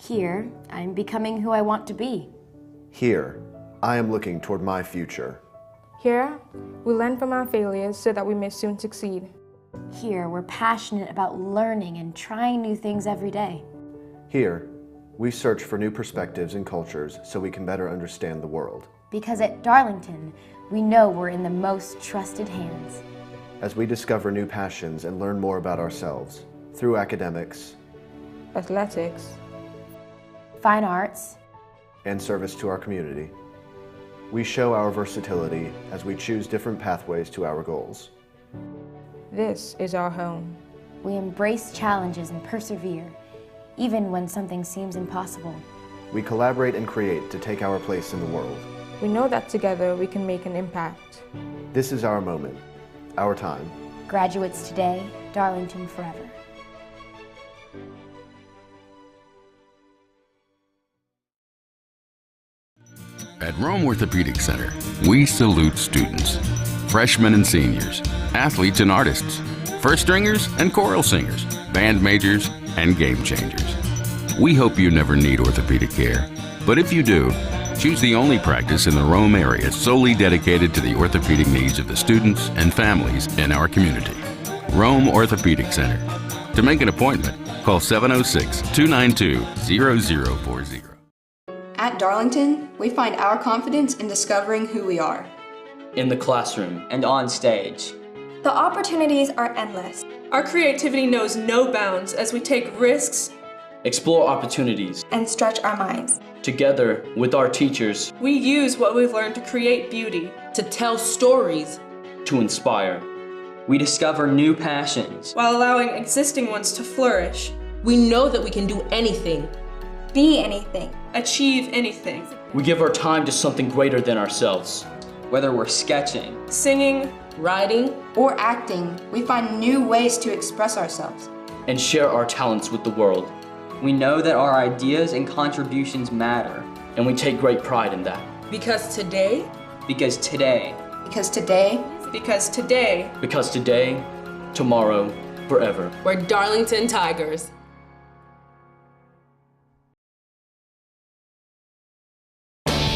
Here, I'm becoming who I want to be. Here, I am looking toward my future. Here, we learn from our failures so that we may soon succeed. Here, we're passionate about learning and trying new things every day. Here, we search for new perspectives and cultures so we can better understand the world. Because at Darlington, we know we're in the most trusted hands. As we discover new passions and learn more about ourselves through academics, Athletics, fine arts, and service to our community, we show our versatility as we choose different pathways to our goals. this is our home. we embrace challenges and persevere, even when something seems impossible. We collaborate and create to take our place in the world. We know that together we can make an impact. This is our moment, our time. Graduates today, Darlington forever. At Rome Orthopedic Center, we salute students, freshmen and seniors, athletes and artists, first stringers and choral singers, band majors and game changers. We hope you never need orthopedic care, but if you do, choose the only practice in the Rome area solely dedicated to the orthopedic needs of the students and families in our community. Rome Orthopedic Center. To make an appointment, call 706-292-0040. At Darlington, we find our confidence in discovering who we are. In the classroom and on stage. The opportunities are endless. Our creativity knows no bounds as we take risks, Explore opportunities. And stretch our minds. Together with our teachers. we use what we've learned to create beauty. To tell stories. To inspire. We discover new passions. While allowing existing ones to flourish. We know that we can do anything. Be anything. Achieve anything. We give our time to something greater than ourselves. Whether we're sketching, Singing, Writing. Or acting, we find new ways to express ourselves. and share our talents with the world. We know that our ideas and contributions matter, and we take great pride in that. Because today. Because today. Because today, because today, Because today, tomorrow, forever. We're Darlington Tigers.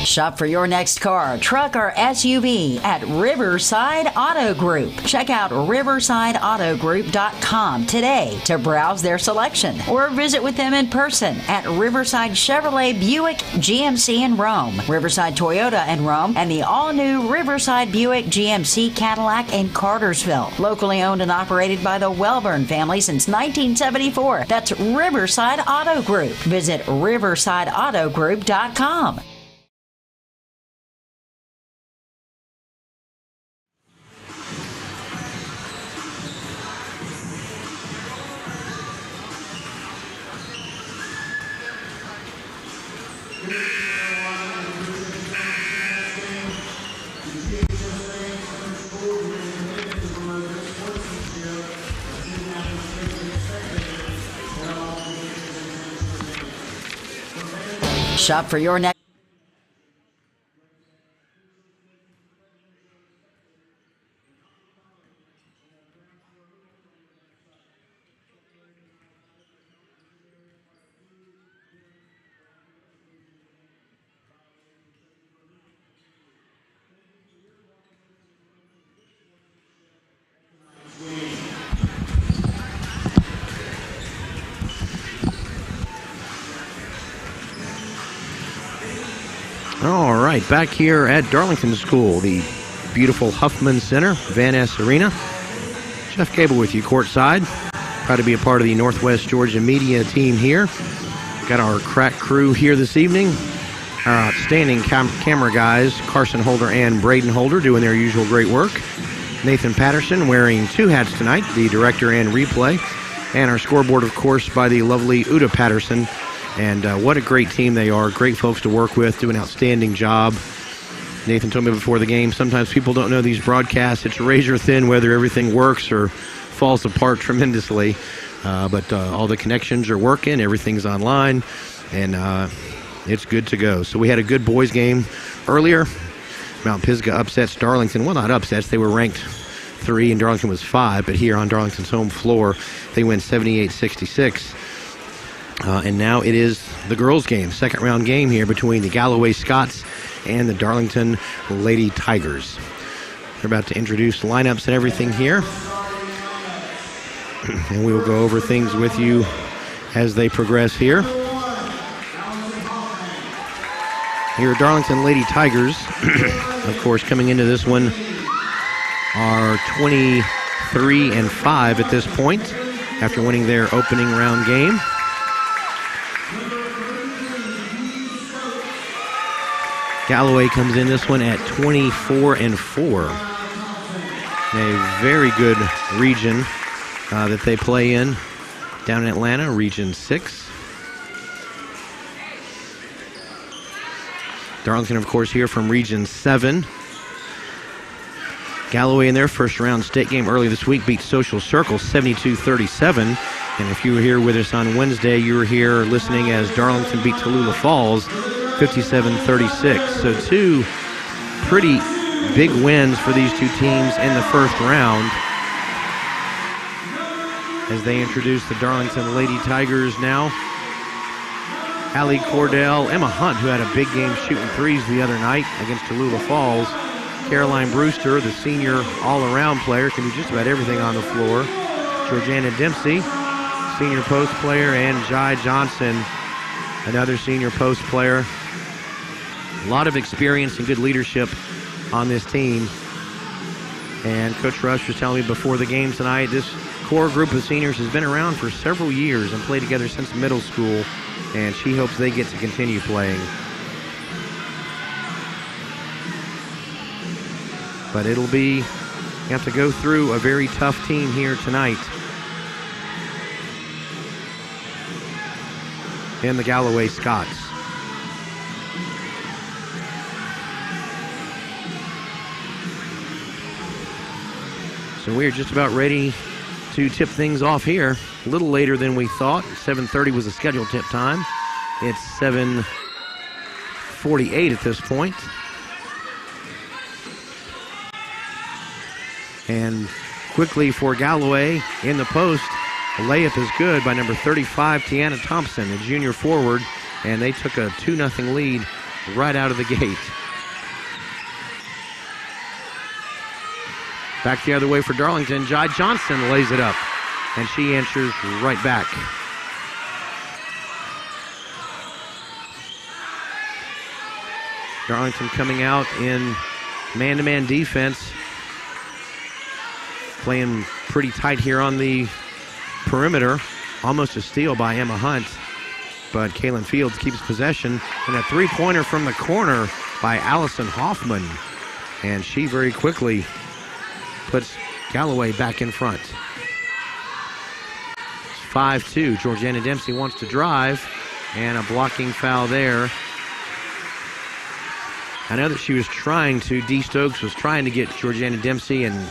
Shop for your next car, truck, or SUV at Riverside Auto Group. Check out riversideautogroup.com today to browse their selection or visit with them in person at Riverside Chevrolet Buick GMC in Rome, Riverside Toyota in Rome, and the all-new Riverside Buick GMC Cadillac in Cartersville. Locally owned and operated by the Welburn family since 1974. That's Riverside Auto Group. Visit riversideautogroup.com. Shop for your next. All right, back here at Darlington School, the beautiful Huffman Center, Van Ness Arena. Jeff Gable with you courtside. Proud to be a part of the Northwest Georgia media team here. Got our crack crew here this evening. Our outstanding camera guys, Carson Holder and Braden Holder, doing their usual great work. Nathan Patterson wearing two hats tonight, the director and replay. And our scoreboard, of course, by the lovely Uda Patterson. And what a great team they are. Great folks to work with, do an outstanding job. Nathan told me before the game, sometimes people don't know these broadcasts. It's razor thin whether everything works or falls apart tremendously. But all the connections are working. Everything's online. And it's good to go. So we had a good boys game earlier. Mount Pisgah upsets Darlington. Well, not upsets. They were ranked 3 and Darlington was 5. But here on Darlington's home floor, they win 78-66. And now it is the girls' game, second round game here between the Galloway Scots and the Darlington Lady Tigers. They're about to introduce lineups and everything here. And we will go over things with you as they progress here. Here are Darlington Lady Tigers. Of course, coming into this one are 23-5 at this point after winning their opening round game. Galloway comes in this one at 24-4. A very good region that they play in down in Atlanta, Region 6. Darlington, of course, here from Region 7. Galloway in their first round state game early this week beat Social Circle 72-37. And if you were here with us on Wednesday, you were here listening as Darlington beat Tallulah Falls 57-36. So two pretty big wins for these two teams in the first round. As they introduce the Darlington Lady Tigers now. Allie Cordell, Emma Hunt, who had a big game shooting threes the other night against Tallulah Falls. Caroline Brewster, the senior all-around player, can do just about everything on the floor. Georgiana Dempsey, senior post player, and Jai Johnson, another senior post player. A lot of experience and good leadership on this team. And Coach Rush was telling me before the game tonight, this core group of seniors has been around for several years and played together since middle school, and she hopes they get to continue playing. But it'll be, you have to go through a very tough team here tonight in the Galloway Scots. So we're just about ready to tip things off here. A little later than we thought. 7:30 was the scheduled tip time. It's 7:48 at this point. And quickly for Galloway in the post, a layup is good by number 35, Tiana Thompson, a junior forward, and they took a 2-0 lead right out of the gate. Back the other way for Darlington. Jai Johnson lays it up, and she answers right back. Darlington coming out in man-to-man defense, playing pretty tight here on the perimeter. Almost a steal by Emma Hunt, but Kaylin Fields keeps possession, and a three-pointer from the corner by Allison Hoffman, and she very quickly puts Galloway back in front. 5-2. Georgiana Dempsey wants to drive, and a blocking foul there. I know that she was trying to, Dee Stokes was trying to get Georgiana Dempsey and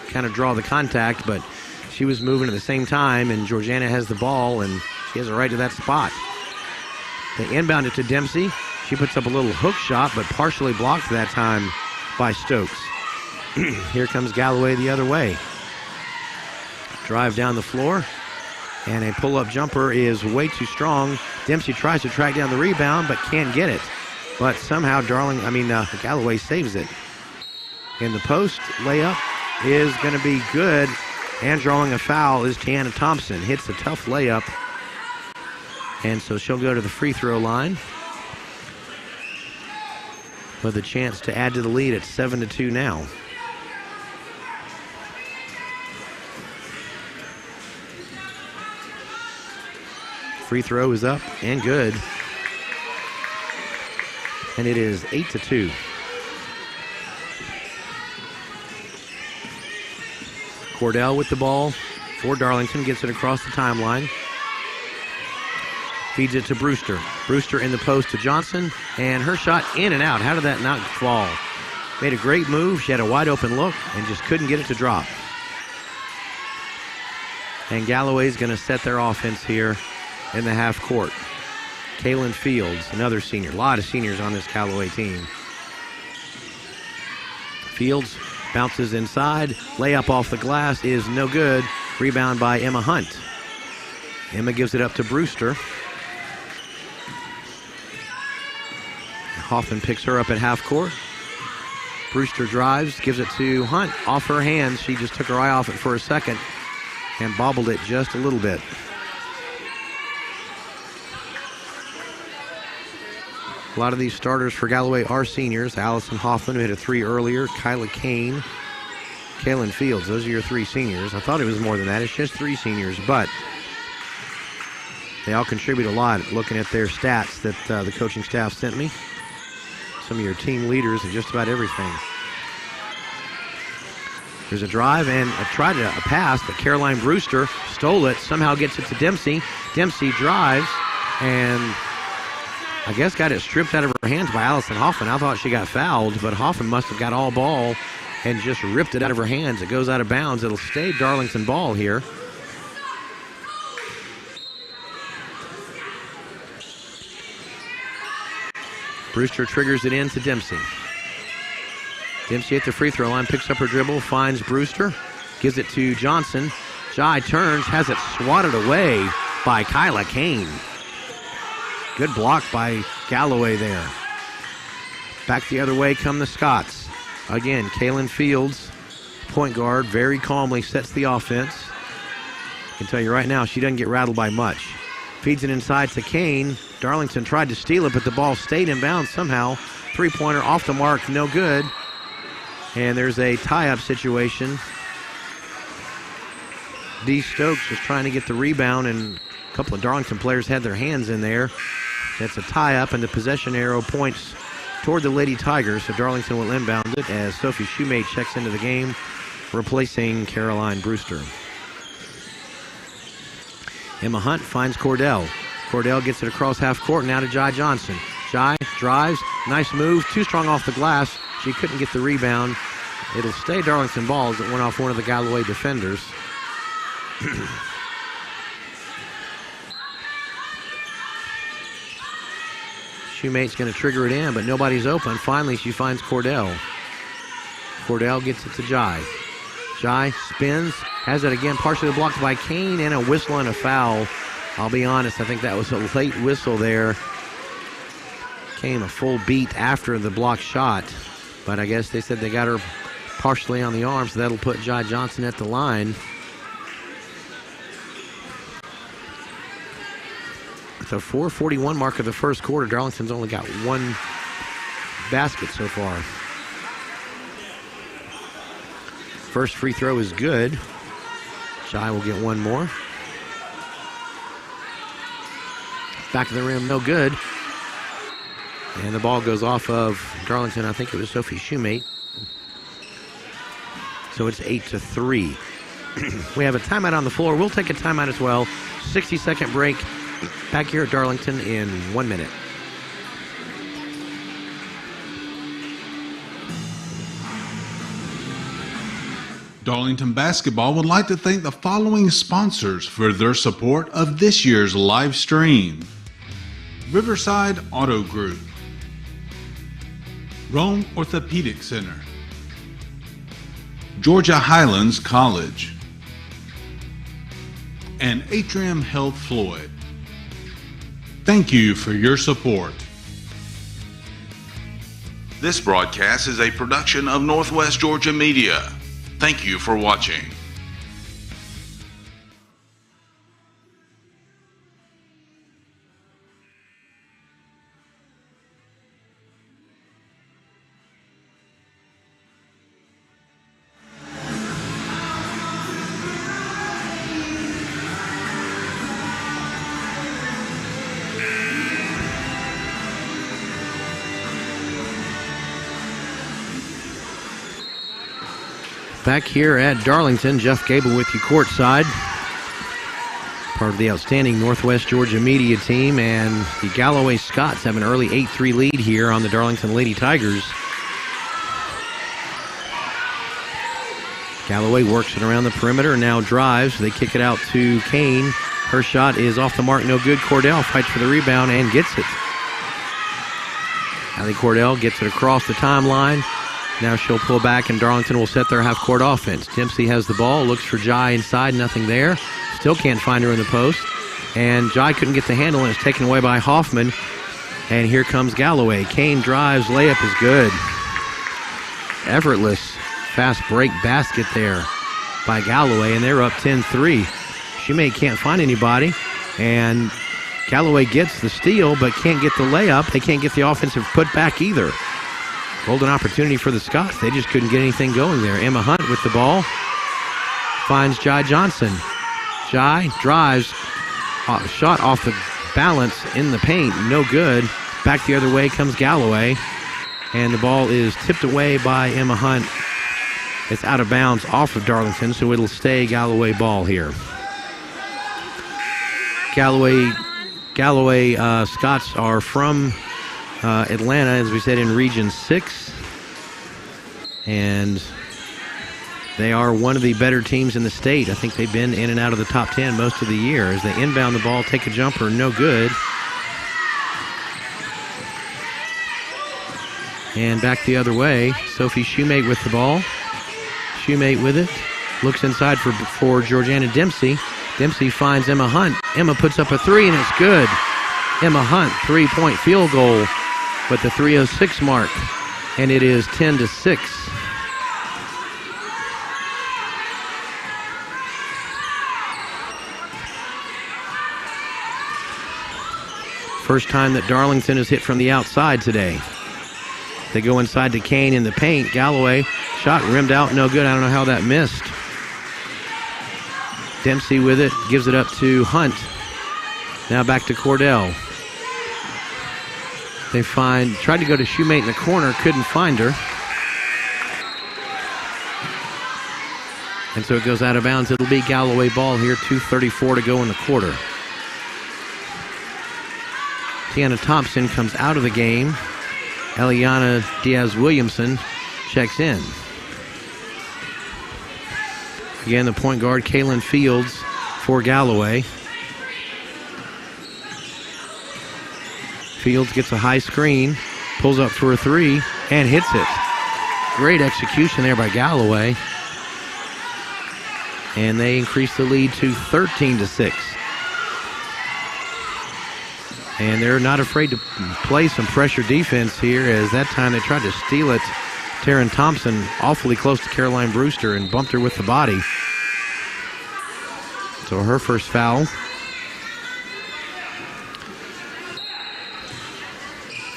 kind of draw the contact, but she was moving at the same time, and Georgiana has the ball, and she has a right to that spot. They inbound it to Dempsey. She puts up a little hook shot, but partially blocked that time by Stokes. Here comes Galloway the other way. Drive down the floor, and a pull-up jumper is way too strong. Dempsey tries to track down the rebound, but can't get it. But somehow Galloway saves it. In the post, layup is going to be good, and drawing a foul is Tiana Thompson. Hits a tough layup, and so she'll go to the free throw line with a chance to add to the lead at 7-2 now. Free throw is up and good. And it is 8-2. Cordell with the ball for Darlington, gets it across the timeline. Feeds it to Brewster. Brewster in the post to Johnson, and her shot in and out. How did that not fall? Made a great move. She had a wide open look and just couldn't get it to drop. And Galloway's going to set their offense here in the half court. Kaylin Fields, another senior. A lot of seniors on this Galloway team. Fields bounces inside. Layup off the glass is no good. Rebound by Emma Hunt. Emma gives it up to Brewster. Hoffman picks her up at half court. Brewster drives, gives it to Hunt. Off her hands. She just took her eye off it for a second and bobbled it just a little bit. A lot of these starters for Galloway are seniors. Allison Hoffman, who hit a 3 earlier. Kyla Kane. Kaylin Fields. Those are your 3 seniors. I thought it was more than that. It's just 3 seniors, but they all contribute a lot. Looking at their stats that the coaching staff sent me. Some of your team leaders and just about everything. There's a drive and a pass, but Caroline Brewster stole it. Somehow gets it to Dempsey. Dempsey drives and I guess got it stripped out of her hands by Allison Hoffman. I thought she got fouled, but Hoffman must have got all ball and just ripped it out of her hands. It goes out of bounds. It'll stay Darlington ball here. Brewster triggers it in to Dempsey. Dempsey at the free throw line, picks up her dribble, finds Brewster, gives it to Johnson. Jai turns, has it swatted away by Kyla Kane. Good block by Galloway there. Back the other way come the Scots. Again, Kaylin Fields, point guard, very calmly sets the offense. I can tell you right now, she doesn't get rattled by much. Feeds it inside to Kane. Darlington tried to steal it, but the ball stayed in bounds somehow. Three-pointer off the mark, no good. And there's a tie-up situation. Dee Stokes was trying to get the rebound, and a couple of Darlington players had their hands in there. That's a tie-up, and the possession arrow points toward the Lady Tigers, so Darlington will inbound it as Sophie Shoemate checks into the game, replacing Caroline Brewster. Emma Hunt finds Cordell. Cordell gets it across half court, now to Jai Johnson. Jai drives, nice move, too strong off the glass. She couldn't get the rebound. It'll stay Darlington ball as it went off one of the Galloway defenders. Shoemate's going to trigger it in, but nobody's open. Finally, she finds Cordell. Cordell gets it to Jai. Jai spins, has it again, partially blocked by Kane, and a whistle and a foul. I'll be honest, I think that was a late whistle there. Came a full beat after the blocked shot, but I guess they said they got her partially on the arm, so that'll put Jai Johnson at the line. At the 4:41 mark of the first quarter, Darlington's only got one basket so far. First free throw is good. Jai will get one more. Back of the rim, no good. And the ball goes off of Darlington. I think it was Sophie Shoemate. So it's 8-3. We have a timeout on the floor. We'll take a timeout as well. 60-second break. Back here at Darlington in 1 minute. Darlington Basketball would like to thank the following sponsors for their support of this year's live stream. Riverside Auto Group, Rome Orthopedic Center, Georgia Highlands College, and Atrium Health Floyd. Thank you for your support. This broadcast is a production of Northwest Georgia Media. Thank you for watching. Back here at Darlington, Jeff Gable with you courtside. Part of the outstanding Northwest Georgia media team, and the Galloway Scots have an early 8-3 lead here on the Darlington Lady Tigers. Galloway works it around the perimeter, now drives. They kick it out to Kane. Her shot is off the mark, no good. Cordell fights for the rebound and gets it. Allie Cordell gets it across the timeline. Now she'll pull back, and Darlington will set their half-court offense. Dempsey has the ball, looks for Jai inside, nothing there. Still can't find her in the post. And Jai couldn't get the handle, and it's taken away by Hoffman. And here comes Galloway. Kane drives, layup is good. Effortless fast break basket there by Galloway, and they're up 10-3. Shoemate can't find anybody, and Galloway gets the steal but can't get the layup. They can't get the offensive putback either. Golden opportunity for the Scots. They just couldn't get anything going there. Emma Hunt with the ball. Finds Jai Johnson. Jai drives. Shot off the balance in the paint. No good. Back the other way comes Galloway. And the ball is tipped away by Emma Hunt. It's out of bounds off of Darlington, so it'll stay Galloway ball here. Galloway Scots are from Atlanta, as we said, in Region 6. And they are one of the better teams in the state. I think they've been in and out of the top 10 most of the year. As they inbound the ball, take a jumper, no good. And back the other way, Sophie Shoemate with the ball. Shoemate with it. Looks inside for Georgiana Dempsey. Dempsey finds Emma Hunt. Emma puts up a three, and it's good. Emma Hunt, three-point field goal with the 3:06 mark. And it is 10-6. First time that Darlington has hit from the outside today. They go inside to Kane in the paint. Galloway, shot rimmed out, no good. I don't know how that missed. Dempsey with it, gives it up to Hunt. Now back to Cordell. They tried to go to Shoemate in the corner, couldn't find her. And so it goes out of bounds. It'll be Galloway ball here, 2:34 to go in the quarter. Tiana Thompson comes out of the game. Eliana Diaz-Williamson checks in. Again, the point guard, Kaylin Fields for Galloway. Fields gets a high screen, pulls up for a three, and hits it. Great execution there by Galloway. And they increase the lead to 13-6. And they're not afraid to play some pressure defense here, as that time they tried to steal it. Taryn Thompson awfully close to Caroline Brewster and bumped her with the body. So her first foul.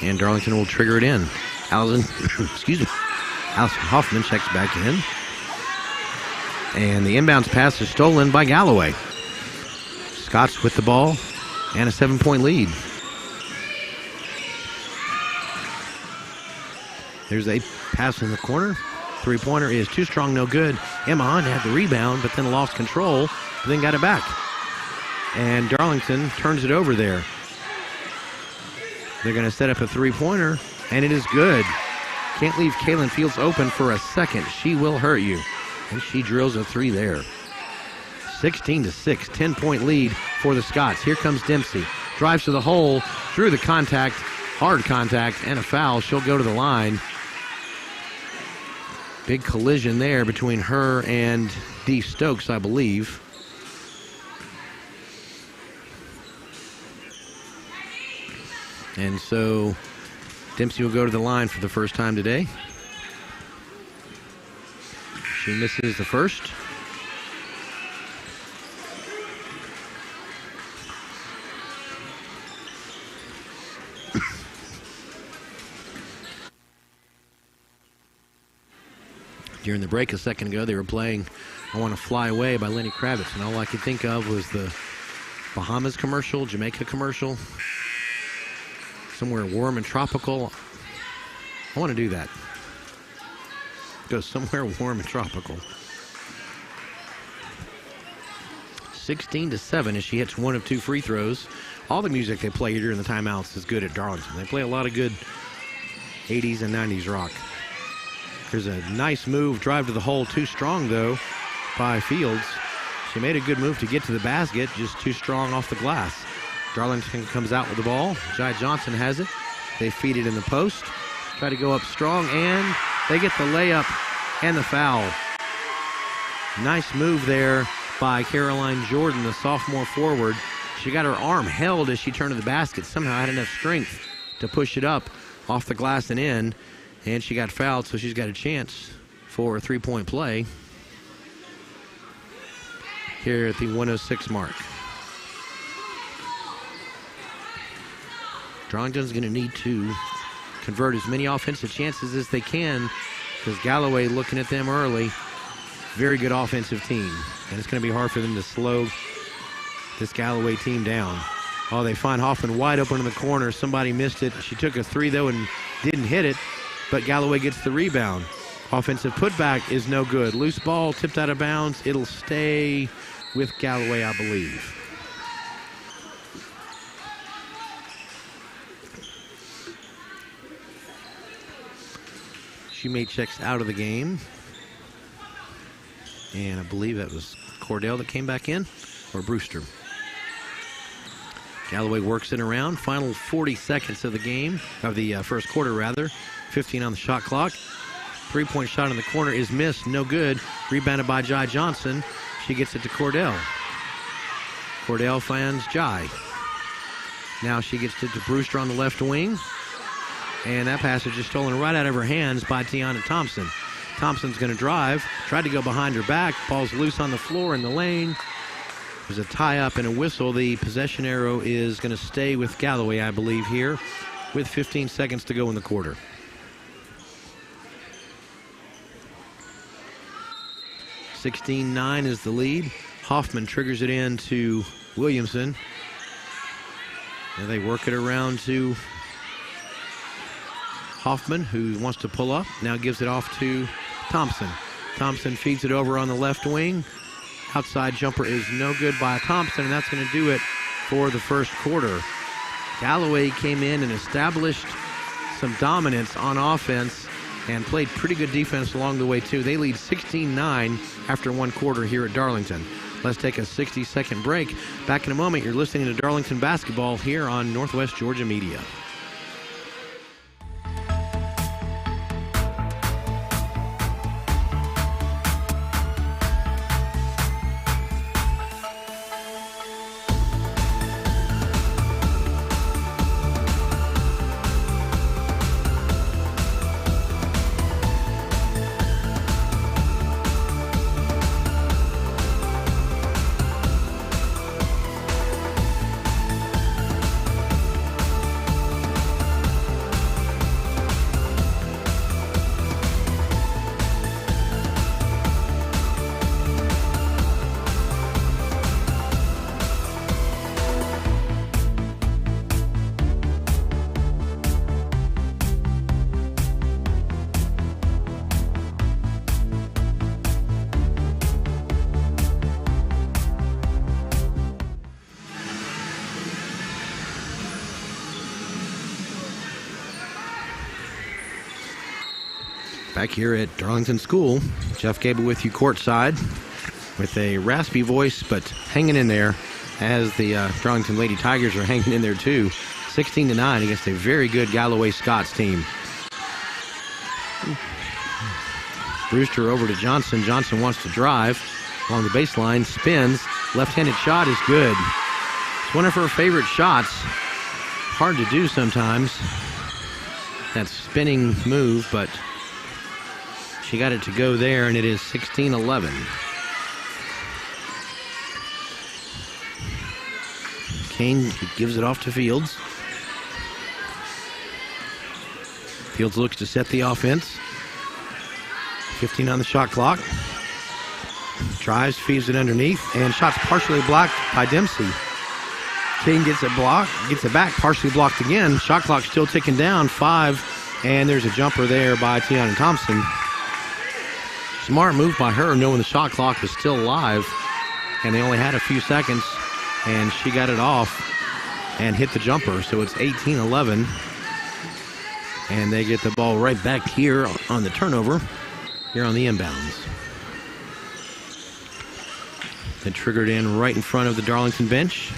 And Darlington will trigger it in. Allison Hoffman checks back in. And the inbounds pass is stolen by Galloway. Scots with the ball and a 7-point lead. There's a pass in the corner. Three-pointer is too strong, no good. Emma Hunt had the rebound, but then lost control, but then got it back. And Darlington turns it over there. They're going to set up a three-pointer, and it is good. Can't leave Kaylin Fields open for a second. She will hurt you. And she drills a three there. 16-6, 10-point lead for the Scots. Here comes Dempsey. Drives to the hole, drew the contact, hard contact, and a foul. She'll go to the line. Big collision there between her and Dee Stokes, I believe. And so Dempsey will go to the line for the first time today. She misses the first. During the break a second ago, they were playing I Want to Fly Away by Lenny Kravitz, and all I could think of was the Bahamas commercial, Jamaica commercial, somewhere warm and tropical. I want to do that. Go somewhere warm and tropical. 16-7 as she hits one of two free throws. All the music they play during the timeouts is good at Darlington. They play a lot of good 80s and 90s rock. There's a nice move, drive to the hole, too strong though by Fields. She made a good move to get to the basket, just too strong off the glass. Darlington comes out with the ball. Jai Johnson has it. They feed it in the post. Try to go up strong, and they get the layup and the foul. Nice move there by Caroline Jordan, the sophomore forward. She got her arm held as she turned to the basket. Somehow had enough strength to push it up off the glass and in, and she got fouled, so she's got a chance for a three-point play here at the 106 mark. Darlington's going to need to convert as many offensive chances as they can, because Galloway, looking at them early, very good offensive team, and it's going to be hard for them to slow this Galloway team down. Oh, they find Hoffman wide open in the corner. Somebody missed it. She took a three, though, and didn't hit it, but Galloway gets the rebound. Offensive putback is no good. Loose ball tipped out of bounds. It'll stay with Galloway, I believe. Shumate checks out of the game. And I believe that was Cordell that came back in, or Brewster. Galloway works it around. Final 40 seconds of the game, of the first quarter rather. 15 on the shot clock. Three-point shot in the corner is missed, no good. Rebounded by Jai Johnson. She gets it to Cordell. Cordell finds Jai. Now she gets it to Brewster on the left wing. And that passage is stolen right out of her hands by Tiana Thompson. Thompson's going to drive. Tried to go behind her back. Ball's loose on the floor in the lane. There's a tie-up and a whistle. The possession arrow is going to stay with Galloway, I believe, here, with 15 seconds to go in the quarter. (16-9) is the lead. Hoffman triggers it in to Williamson. And they work it around to Hoffman, who wants to pull up. Now gives it off to Thompson. Thompson feeds it over on the left wing. Outside jumper is no good by Thompson, and that's going to do it for the first quarter. Galloway came in and established some dominance on offense and played pretty good defense along the way, too. They lead 16-9 after one quarter here at Darlington. Let's take a 60-second break. Back in a moment, you're listening to Darlington basketball here on Northwest Georgia Media. Back here at Darlington School, Jeff Gable with you courtside with a raspy voice, but hanging in there as the Darlington Lady Tigers are hanging in there too. 16-9 against a very good Galloway Scots team. Brewster over to Johnson. Johnson wants to drive along the baseline, spins, left-handed shot is good. It's one of her favorite shots. Hard to do sometimes, that spinning move, but she got it to go there, and it is 16-11. Kane gives it off to Fields. Fields looks to set the offense. 15 on the shot clock. Drives, feeds it underneath, and shot's partially blocked by Dempsey. Kane gets it blocked, gets it back, partially blocked again. Shot clock still ticking down, 5, and there's a jumper there by Tiana Thompson. Smart move by her, knowing the shot clock was still alive, and they only had a few seconds, and she got it off and hit the jumper, so it's 18-11, and they get the ball right back here on the turnover, here on the inbounds. They triggered in right in front of the Darlington bench.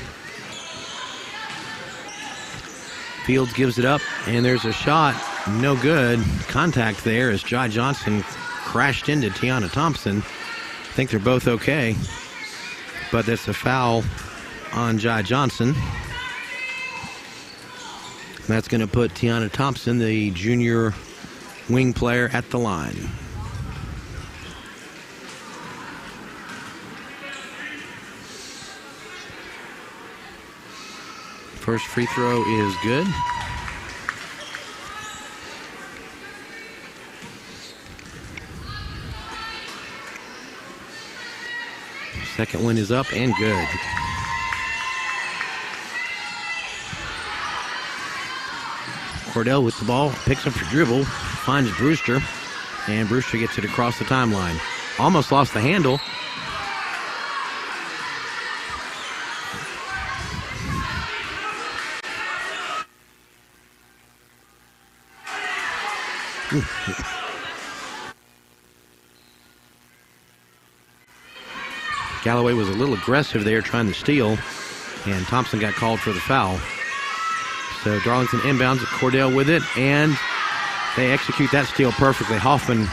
Fields gives it up, and there's a shot, no good. Contact there as Jai Johnson crashed into Tiana Thompson. I think they're both okay, but that's a foul on Jai Johnson. That's going to put Tiana Thompson, the junior wing player, at the line. First free throw is good. Second one is up and good. Cordell with the ball, picks up the dribble, finds Brewster, and Brewster gets it across the timeline. Almost lost the handle. Galloway was a little aggressive there trying to steal, and Thompson got called for the foul. So Darlington inbounds at Cordell with it, and they execute that steal perfectly. Hoffman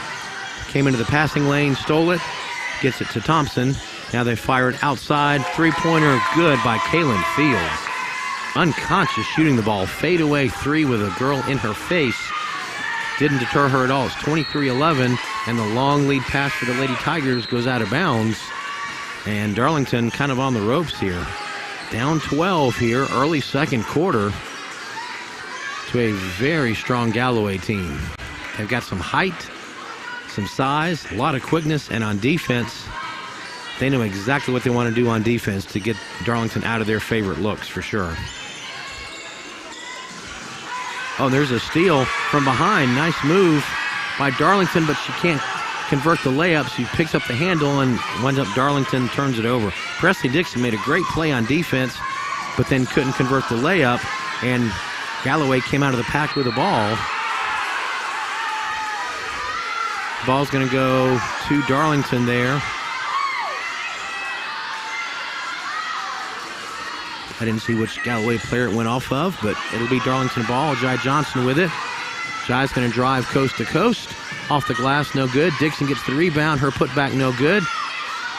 came into the passing lane, stole it, gets it to Thompson. Now they fire it outside. Three-pointer good by Kaylin Fields. Unconscious shooting the ball. Fadeaway three with a girl in her face. Didn't deter her at all. It's 23-11, and the long lead pass for the Lady Tigers goes out of bounds. And Darlington kind of on the ropes here. Down 12 here, early second quarter, to a very strong Galloway team. They've got some height, some size, a lot of quickness, and on defense, they know exactly what they want to do on defense to get Darlington out of their favorite looks for sure. Oh, there's a steal from behind. Nice move by Darlington, but she can't convert the layup. She picks up the handle and winds up Darlington, turns it over. Presley Dixon made a great play on defense, but then couldn't convert the layup, and Galloway came out of the pack with the ball. The ball's going to go to Darlington there. I didn't see which Galloway player it went off of, but it'll be Darlington ball. Jai Johnson with it. Jai's going to drive coast to coast. Off the glass, no good. Dixon gets the rebound. Her putback, no good.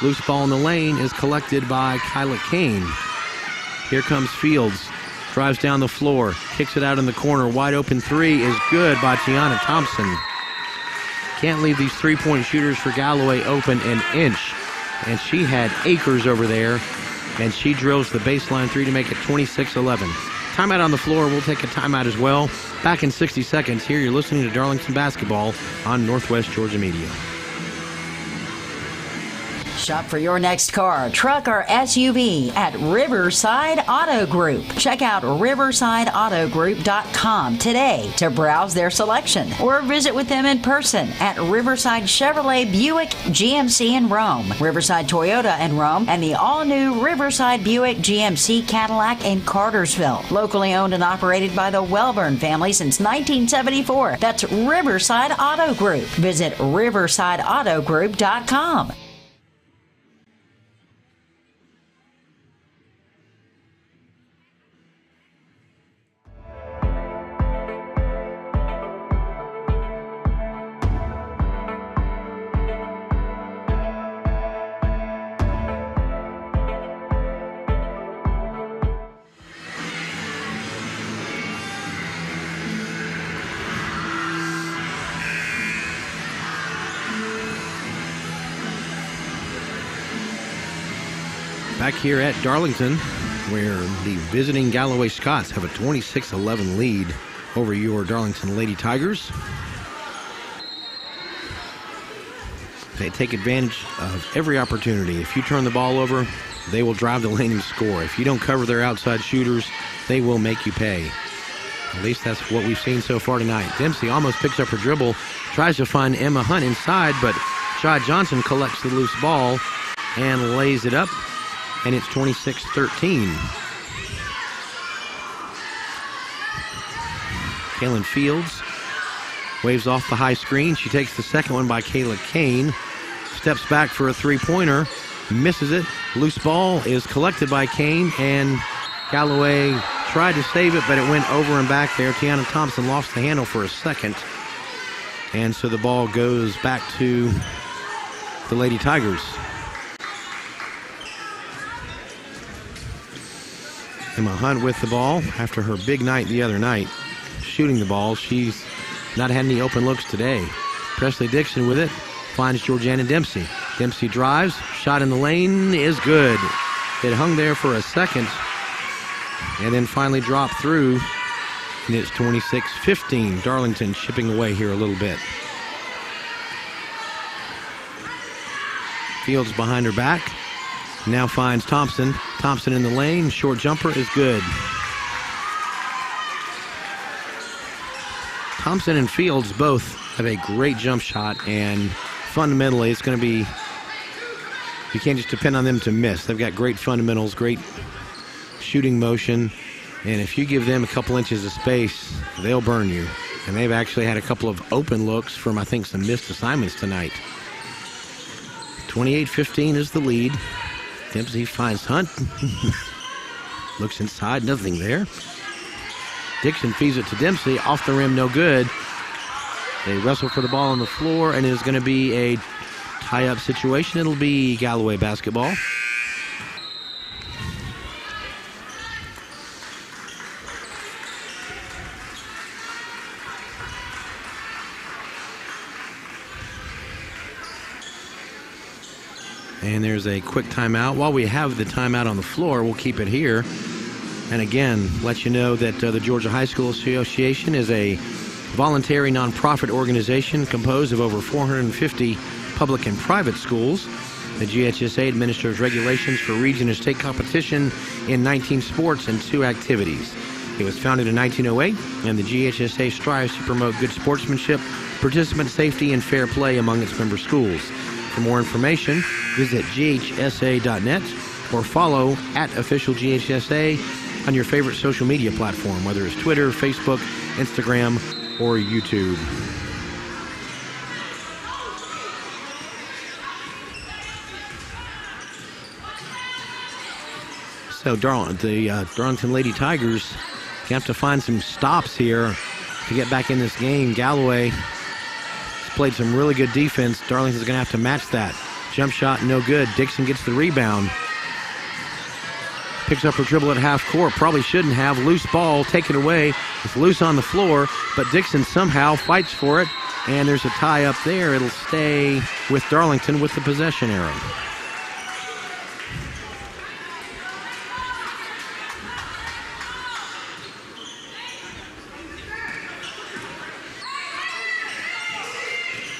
Loose ball in the lane is collected by Kyla Kane. Here comes Fields. Drives down the floor. Kicks it out in the corner. Wide open three is good by Tiana Thompson. Can't leave these three-point shooters for Galloway open an inch. And she had acres over there. And she drills the baseline three to make it 26-11. Timeout on the floor. We'll take a timeout as well. Back in 60 seconds. Here you're listening to Darlington Basketball on Northwest Georgia Media. Shop for your next car, truck, or SUV at Riverside Auto Group. Check out riversideautogroup.com today to browse their selection or visit with them in person at Riverside Chevrolet Buick GMC in Rome, Riverside Toyota in Rome, and the all-new Riverside Buick GMC Cadillac in Cartersville. Locally owned and operated by the Welburn family since 1974. That's Riverside Auto Group. Visit riversideautogroup.com. Back here at Darlington, where the visiting Galloway Scots have a 26-11 lead over your Darlington Lady Tigers. They take advantage of every opportunity. If you turn the ball over, they will drive the lane and score. If you don't cover their outside shooters, they will make you pay. At least that's what we've seen so far tonight. Dempsey almost picks up her dribble, tries to find Emma Hunt inside, but Jai Johnson collects the loose ball and lays it up. And it's 26-13. Kaylin Fields waves off the high screen. She takes the second one by Kayla Kane. Steps back for a three-pointer. Misses it. Loose ball is collected by Kane. And Galloway tried to save it, but it went over and back there. Tiana Thompson lost the handle for a second. And so the ball goes back to the Lady Tigers. Emma Hunt with the ball after her big night the other night. shooting the ball. She's not had any open looks today. Presley Dixon with it. Finds Georgiana Dempsey. Dempsey drives. Shot in the lane is good. It hung there for a second and then finally dropped through. And it's 26-15. Darlington chipping away here a little bit. Fields behind her back. Now finds Thompson. Thompson in the lane. Short jumper is good. Thompson and Fields both have a great jump shot, and fundamentally it's going to be, you can't just depend on them to miss. They've got great fundamentals, great shooting motion, and if you give them a couple inches of space, they'll burn you. And they've actually had a couple of open looks from, I think, some missed assignments tonight. 28-15 is the lead. Dempsey finds Hunt. Looks inside, nothing there. Dixon feeds it to Dempsey, off the rim, no good. They wrestle for the ball on the floor, and it is going to be a tie-up situation. It'll be Galloway basketball. And there's a quick timeout. While we have the timeout on the floor, we'll keep it here. And again, let you know that the Georgia High School Association is a voluntary nonprofit organization composed of over 450 public and private schools. The GHSA administers regulations for region and state competition in 19 sports and 2 activities. It was founded in 1908, and the GHSA strives to promote good sportsmanship, participant safety, and fair play among its member schools. For more information, visit ghsa.net or follow @officialghsa on your favorite social media platform, whether it's Twitter, Facebook, Instagram, or YouTube. So the Darlington Lady Tigers have to find some stops here to get back in this game. Galloway has played some really good defense. Darlington's going to have to match that. Jump shot, no good. Dixon gets the rebound. Picks up her dribble at half court. Probably shouldn't have. Loose ball taken away. It's loose on the floor, but Dixon somehow fights for it, and there's a tie up there. It'll stay with Darlington with the possession arrow.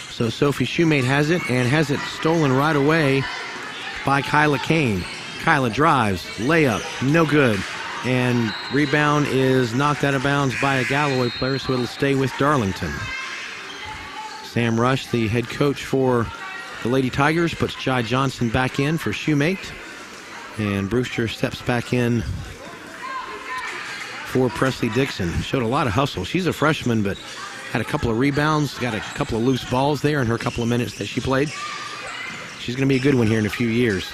So Sophie Shoemate has it, and has it stolen right away by Kyla Kane. Kyla drives, layup, no good. And rebound is knocked out of bounds by a Galloway player, so it'll stay with Darlington. Sam Rush, the head coach for the Lady Tigers, puts Jai Johnson back in for Shoemate. And Brewster steps back in for Presley Dixon. Showed a lot of hustle. She's a freshman, but had a couple of rebounds, got a couple of loose balls there in her couple of minutes that she played. She's going to be a good one here in a few years.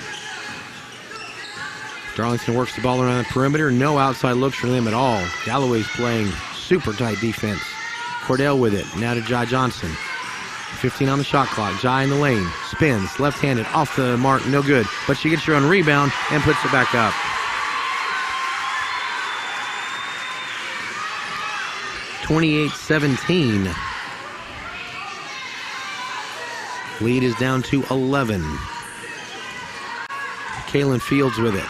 Darlington works the ball around the perimeter. No outside looks for them at all. Galloway's playing super tight defense. Cordell with it. Now to Jai Johnson. 15 on the shot clock. Jai in the lane. Spins. Left-handed. Off the mark. No good. But she gets her own rebound and puts it back up. (28-17). Lead is down to 11. Kaylin Fields with it.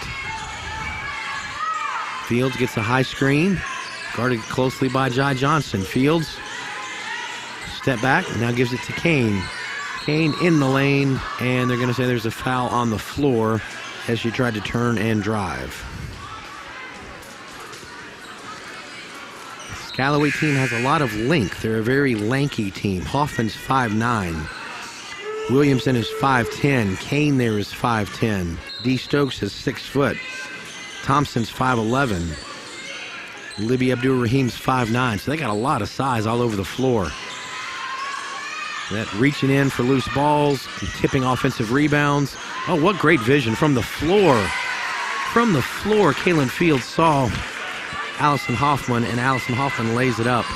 Fields gets a high screen, guarded closely by Jai Johnson. Fields, step back, now gives it to Kane. Kane in the lane, and they're going to say there's a foul on the floor as she tried to turn and drive. This Galloway team has a lot of length. They're a very lanky team. Hoffman's 5'9". Williamson is 5'10". Kane there is 5'10". D. Stokes is 6 foot. Thompson's 5'11". Libby Abdul-Rahim's 5'9". So they got a lot of size all over the floor. That reaching in for loose balls, tipping offensive rebounds. Oh, what great vision from the floor. From the floor, Kaylin Fields saw Allison Hoffman, and Allison Hoffman lays it up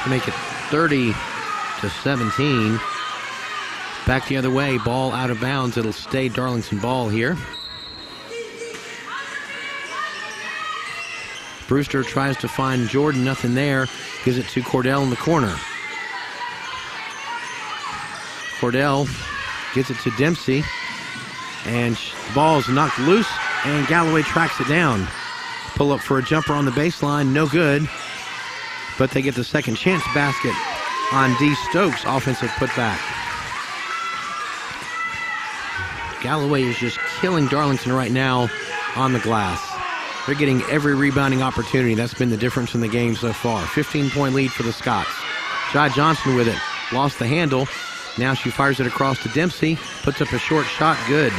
to make it 30-17. Back the other way, ball out of bounds. It'll stay Darlington ball here. Brewster tries to find Jordan, nothing there. Gives it to Cordell in the corner. Cordell gets it to Dempsey, and the ball is knocked loose, and Galloway tracks it down. Pull up for a jumper on the baseline, no good, but they get the second chance basket on D. Stokes, offensive putback. Galloway is just killing Darlington right now on the glass. They're getting every rebounding opportunity. That's been the difference in the game so far. 15-point lead for the Scots. Jai Johnson with it. Lost the handle. Now she fires it across to Dempsey. Puts up a short shot. Good.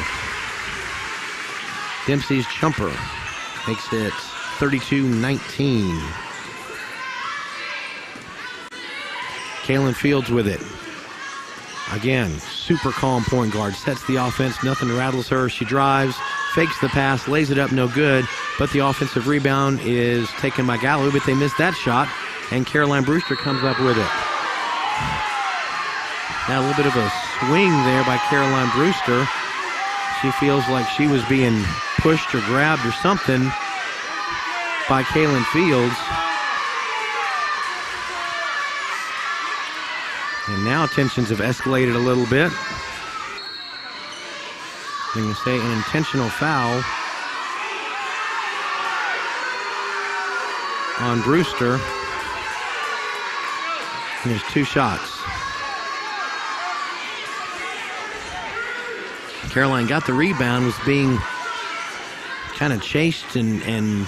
Dempsey's jumper makes it 32-19. Kaylin Fields with it. Again, super calm point guard. Sets the offense. Nothing rattles her. She drives, fakes the pass, lays it up, no good. But the offensive rebound is taken by Galloway, but they missed that shot. And Caroline Brewster comes up with it. Now a little bit of a swing there by Caroline Brewster. She feels like she was being pushed or grabbed or something by Kaylin Fields. And now tensions have escalated a little bit. I'm going to say an intentional foul on Brewster. And there's two shots. Caroline got the rebound, was being kind of chased and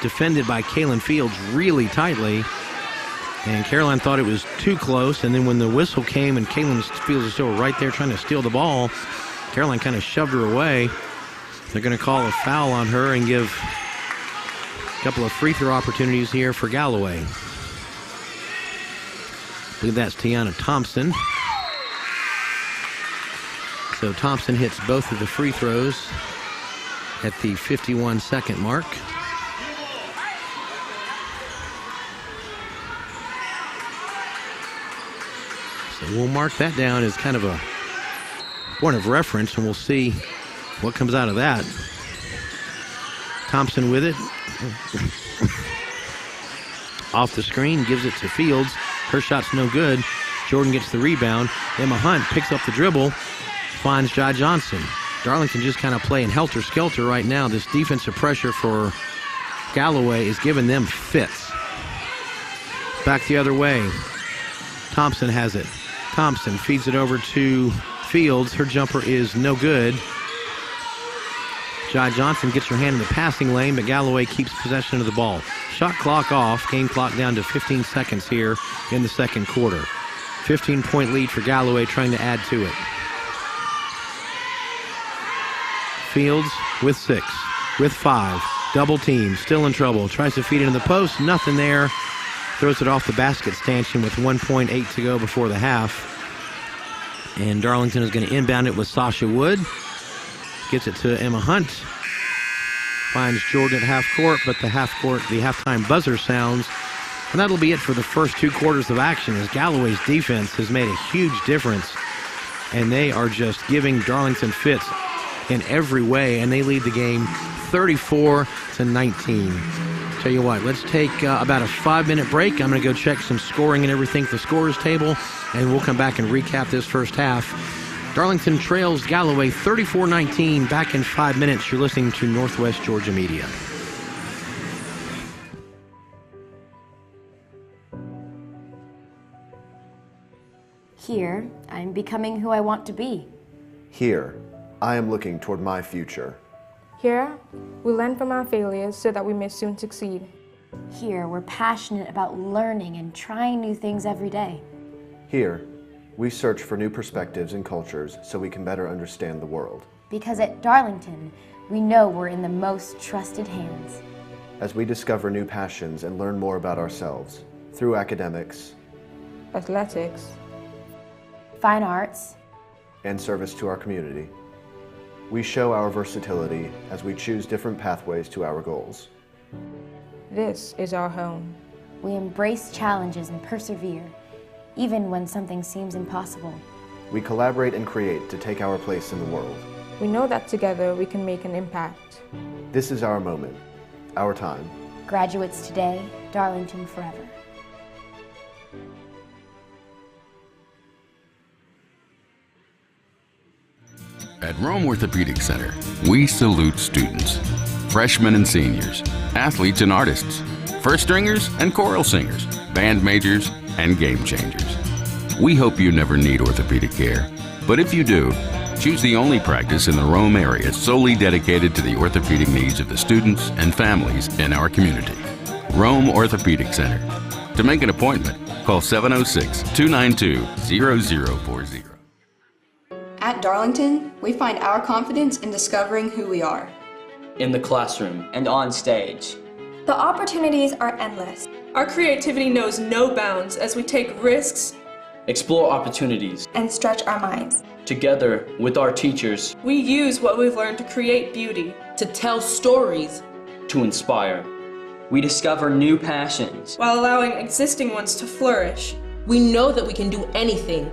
defended by Kaylin Fields really tightly. And Caroline thought it was too close, and then when the whistle came and Kaylin Fields was still right there trying to steal the ball, Caroline kind of shoved her away. They're going to call a foul on her and give a couple of free throw opportunities here for Galloway. I believe that's Tiana Thompson. So Thompson hits both of the free throws at the 51-second mark. So we'll mark that down as kind of a point of reference, and we'll see what comes out of that. Thompson with it. Off the screen, gives it to Fields. Her shot's no good. Jordan gets the rebound. Emma Hunt picks up the dribble, finds Jai Johnson. Darlington just kind of playing helter-skelter right now. This defensive pressure for Galloway is giving them fits. Back the other way. Thompson has it. Thompson feeds it over to Fields. Her jumper is no good. Jai Johnson gets her hand in the passing lane, but Galloway keeps possession of the ball. Shot clock off. Game clock down to 15 seconds here in the second quarter. 15-point lead for Galloway, trying to add to it. Fields with 6, with 5. Double team, still in trouble. Tries to feed it in the post, nothing there. Throws it off the basket stanchion with 1.8 to go before the half. And Darlington is going to inbound it with Sasha Wood. Gets it to Emma Hunt. Finds Jordan at half court, but the halftime buzzer sounds. And that'll be it for the first 2 quarters of action, as Galloway's defense has made a huge difference. And they are just giving Darlington fits in every way, and they lead the game 34-19. Tell you what, let's take about a 5-minute break. I'm going to go check some scoring and everything at the scorer's table, and we'll come back and recap this first half. Darlington trails Galloway 34-19. Back in 5 minutes. You're listening to Northwest Georgia Media. Here, I'm becoming who I want to be. Here, I am looking toward my future. Here, we learn from our failures so that we may soon succeed. Here, we're passionate about learning and trying new things every day. Here, we search for new perspectives and cultures so we can better understand the world. Because at Darlington, we know we're in the most trusted hands. As we discover new passions and learn more about ourselves through academics, athletics, fine arts, and service to our community, we show our versatility as we choose different pathways to our goals. This is our home. We embrace challenges and persevere, even when something seems impossible. We collaborate and create to take our place in the world. We know that together we can make an impact. This is our moment. our time. Graduates today, Darlington forever. At Rome Orthopedic Center, we salute students, freshmen and seniors, athletes and artists, first stringers and choral singers, band majors and game changers. We hope you never need orthopedic care, but if you do, choose the only practice in the Rome area solely dedicated to the orthopedic needs of the students and families in our community. Rome Orthopedic Center. To make an appointment, call 706-292-0040. At Darlington, we find our confidence in discovering who we are. In the classroom and on stage. The opportunities are endless. Our creativity knows no bounds as we take risks, explore opportunities, and stretch our minds. Together with our teachers, we use what we've learned to create beauty, to tell stories, to inspire. We discover new passions while allowing existing ones to flourish. We know that we can do anything,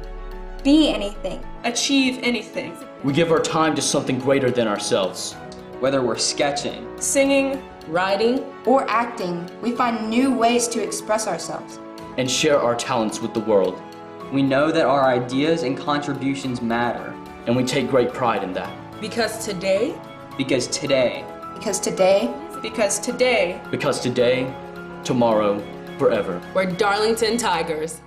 be anything, achieve anything. We give our time to something greater than ourselves. Whether we're sketching, singing, writing, or acting, we find new ways to express ourselves and share our talents with the world. We know that our ideas and contributions matter, and we take great pride in that. Because today, because today, because today, because today, because today, tomorrow, forever. We're Darlington Tigers.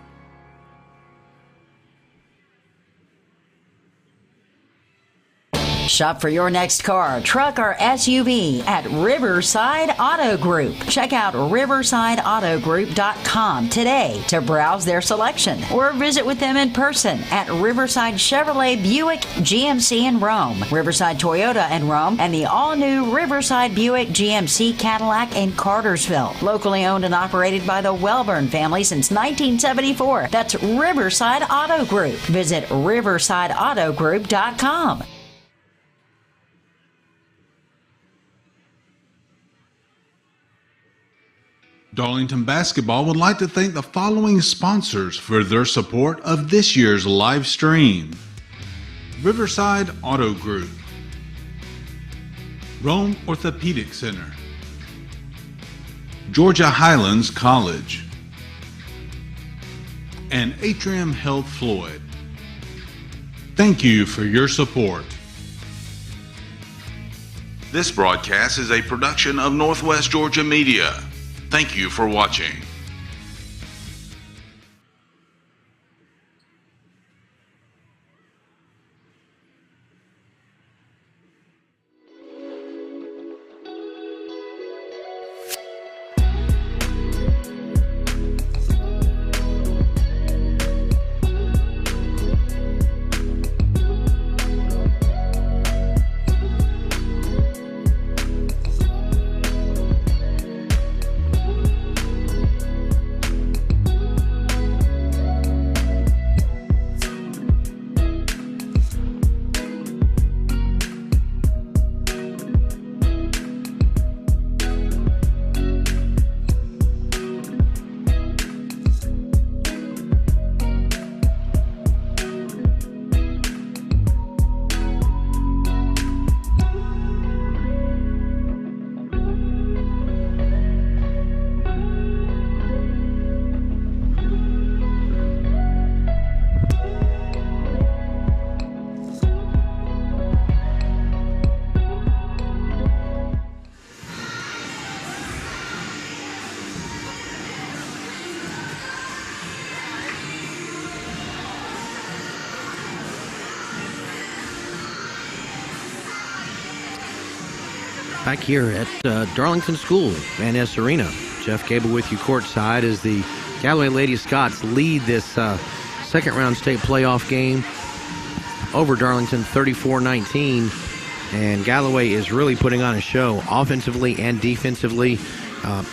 Shop for your next car, truck, or SUV at Riverside Auto Group. Check out riversideautogroup.com today to browse their selection or visit with them in person at Riverside Chevrolet Buick GMC in Rome, Riverside Toyota in Rome, and the all-new Riverside Buick GMC Cadillac in Cartersville. Locally owned and operated by the Welburn family since 1974. That's Riverside Auto Group. Visit riversideautogroup.com. Darlington Basketball would like to thank the following sponsors for their support of this year's live stream. Riverside Auto Group, Rome Orthopedic Center, Georgia Highlands College, and Atrium Health Floyd. Thank you for your support. This broadcast is a production of Northwest Georgia Media. Thank you for watching. Back here at Darlington School, Van Ness Arena. Jeff Gable with you courtside as the Galloway Lady Scots lead this second round state playoff game over Darlington 34-19. And Galloway is really putting on a show offensively and defensively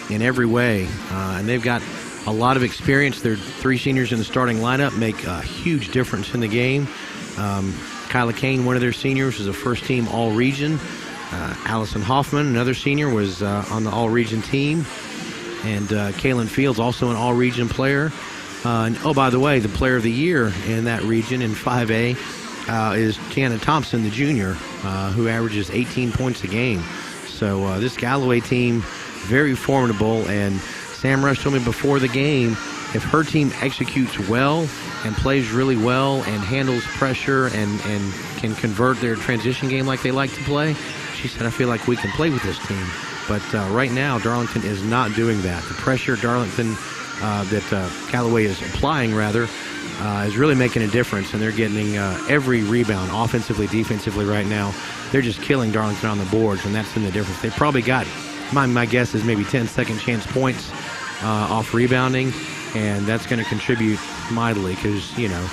in every way. And they've got a lot of experience. Their three seniors in the starting lineup make a huge difference in the game. Kyla Kane, one of their seniors, is a first-team All-Region. Allison Hoffman, another senior, was on the All-Region team. And Kaylin Fields, also an All-Region player. And, oh, by the way, the player of the year in that region in 5A is Tiana Thompson, the junior, who averages 18 points a game. So this Galloway team very formidable. And Sam Rush told me before the game, if her team executes well and plays really well and handles pressure and can convert their transition game like they like to play, she said, I feel like we can play with this team. But right now, Darlington is not doing that. The pressure Darlington, that Galloway is applying, rather, is really making a difference, and they're getting every rebound, offensively, defensively right now. They're just killing Darlington on the boards, and that's been the difference. They probably got, my guess is maybe 10 second chance points off rebounding, and that's going to contribute mightily because, you know,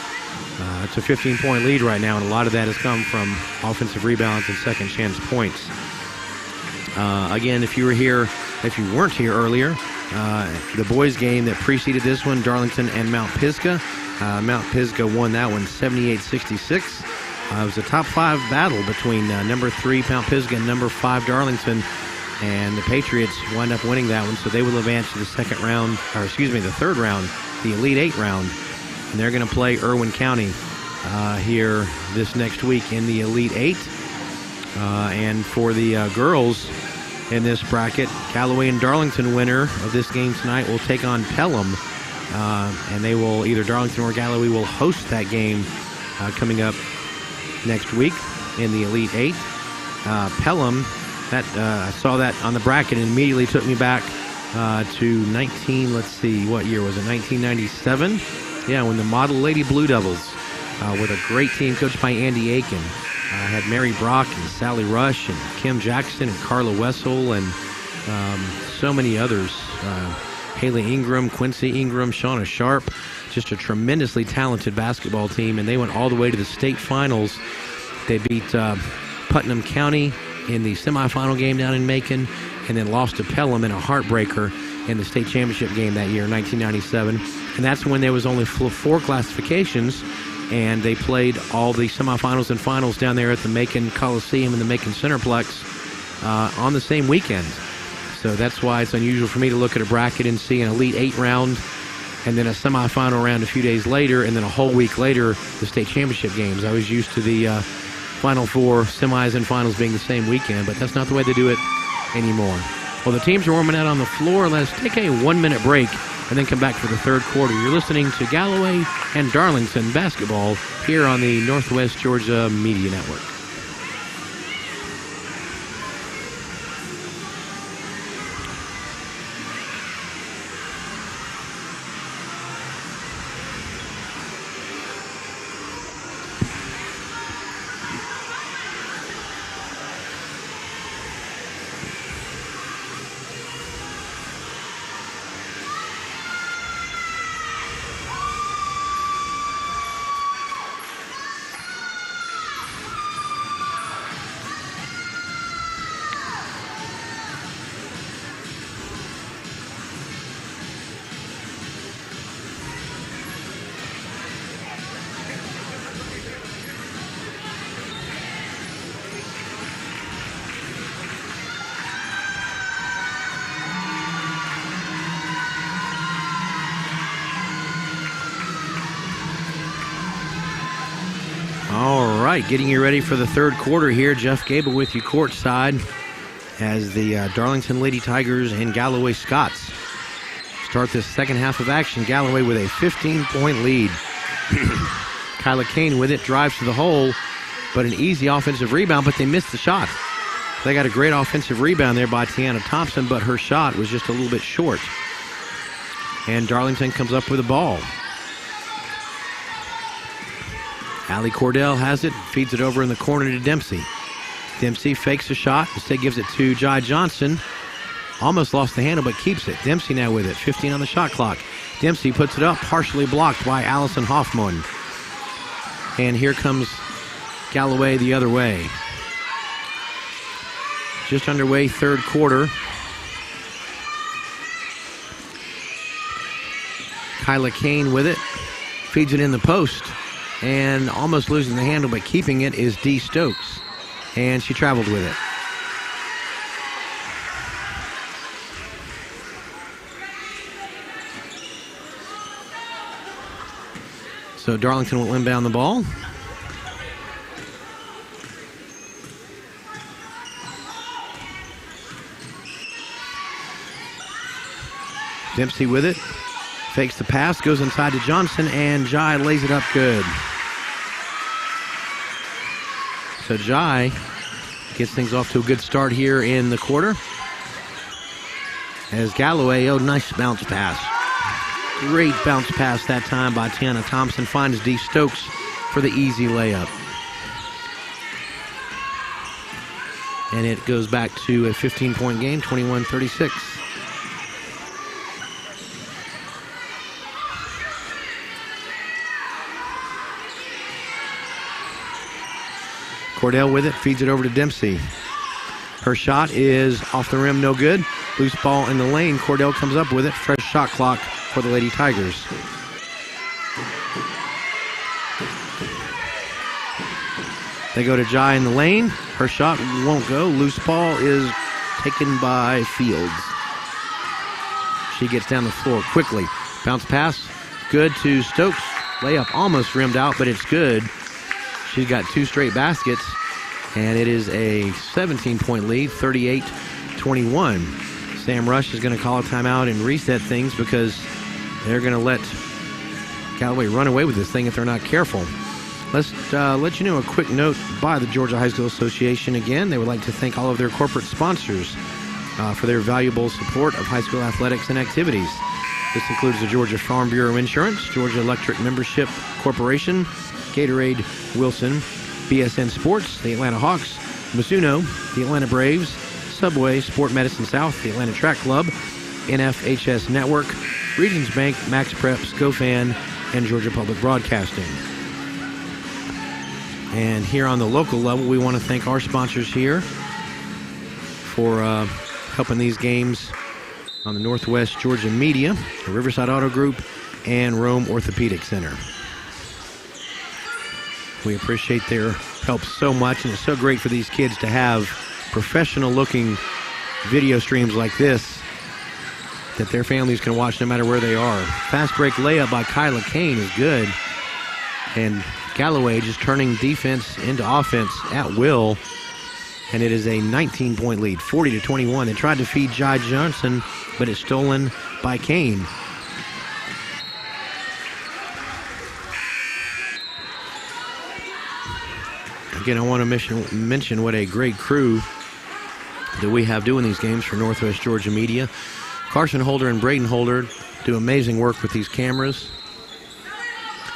it's a 15-point lead right now, and a lot of that has come from offensive rebounds and second chance points. Again, if you weren't here earlier, the boys' game that preceded this one, Darlington and Mount Pisgah. Mount Pisgah won that one 78-66. It was a top 5 battle between number 3 Mount Pisgah and number 5 Darlington, and the Patriots wound up winning that one, so they will advance to the the third round, the Elite 8 round, and they're going to play Irwin County here this next week in the Elite 8. And for the girls in this bracket, Galloway and Darlington winner of this game tonight will take on Pelham, and they will, either Darlington or Galloway will host that game coming up next week in the Elite 8. Pelham, I saw that on the bracket and immediately took me back to what year was it, 1997? Yeah, when the Model Lady Blue Devils, with a great team coached by Andy Aiken, had Mary Brock and Sally Rush and Kim Jackson and Carla Wessel and so many others. Haley Ingram, Quincy Ingram, Shauna Sharp. Just a tremendously talented basketball team, and they went all the way to the state finals. They beat Putnam County in the semifinal game down in Macon, and then lost to Pelham in a heartbreaker in the state championship game that year, 1997. And that's when there was only 4 classifications, and they played all the semifinals and finals down there at the Macon Coliseum and the Macon Centerplex on the same weekend. So that's why it's unusual for me to look at a bracket and see an Elite 8 round and then a semifinal round a few days later, and then a whole week later, the state championship games. I was used to the Final Four, semis, and finals being the same weekend, but that's not the way they do it anymore. Well, the teams are warming out on the floor. Let's take a 1-minute break and then come back for the third quarter. You're listening to Galloway and Darlington basketball here on the Northwest Georgia Media Network. All right, getting you ready for the third quarter here. Jeff Gable with you courtside as the Darlington Lady Tigers and Galloway Scots start this second half of action. Galloway with a 15-point lead. Kyla Kane with it, drives to the hole, but an easy offensive rebound, but they missed the shot. They got a great offensive rebound there by Tiana Thompson, but her shot was just a little bit short. And Darlington comes up with the ball. Allie Cordell has it, feeds it over in the corner to Dempsey. Dempsey fakes a shot, instead gives it to Jai Johnson. Almost lost the handle, but keeps it. Dempsey now with it, 15 on the shot clock. Dempsey puts it up, partially blocked by Allison Hoffman. And here comes Galloway the other way. Just underway, third quarter. Kyla Kane with it, feeds it in the post. And almost losing the handle, but keeping it is Dee Stokes. And she traveled with it. So Darlington will inbound the ball. Dempsey with it. Fakes the pass, goes inside to Johnson, and Jai lays it up good. So Jai gets things off to a good start here in the quarter. As Galloway, nice bounce pass. Great bounce pass that time by Tiana Thompson. Finds D. Stokes for the easy layup. And it goes back to a 15-point game, 21-36. Cordell with it, feeds it over to Dempsey. Her shot is off the rim, no good. Loose ball in the lane. Cordell comes up with it. Fresh shot clock for the Lady Tigers. They go to Jai in the lane. Her shot won't go. Loose ball is taken by Fields. She gets down the floor quickly. Bounce pass, good to Stokes. Layup almost rimmed out, but it's good. She's got 2 straight baskets, and it is a 17-point lead, 38-21. Sam Rush is going to call a timeout and reset things because they're going to let Galloway run away with this thing if they're not careful. Let's let you know a quick note by the Georgia High School Association. Again, they would like to thank all of their corporate sponsors for their valuable support of high school athletics and activities. This includes the Georgia Farm Bureau Insurance, Georgia Electric Membership Corporation, Gatorade, Wilson, BSN Sports, the Atlanta Hawks, Mizuno, the Atlanta Braves, Subway, Sport Medicine South, the Atlanta Track Club, NFHS Network, Regions Bank, Max Prep, ScoFan, and Georgia Public Broadcasting. And here on the local level, we want to thank our sponsors here for helping these games on the Northwest Georgia Media, the Riverside Auto Group, and Rome Orthopedic Center. We appreciate their help so much, and it's so great for these kids to have professional-looking video streams like this that their families can watch no matter where they are. Fast break layup by Kyla Kane is good, and Galloway just turning defense into offense at will, and it is a 19-point lead, 40-21. They tried to feed Jai Johnson, but it's stolen by Kane. Again, I want to mention what a great crew that we have doing these games for Northwest Georgia Media. Carson Holder and Braden Holder do amazing work with these cameras.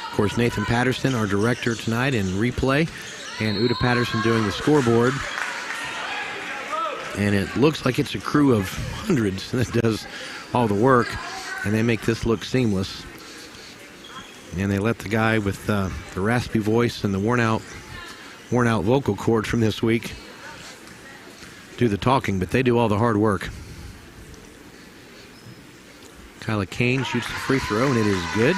Of course, Nathan Patterson, our director tonight in replay, and Uda Patterson doing the scoreboard. And it looks like it's a crew of hundreds that does all the work, and they make this look seamless. And they let the guy with the raspy voice and the worn out vocal cord from this week do the talking, but they do all the hard work. Kyla Kane shoots the free throw, and it is good.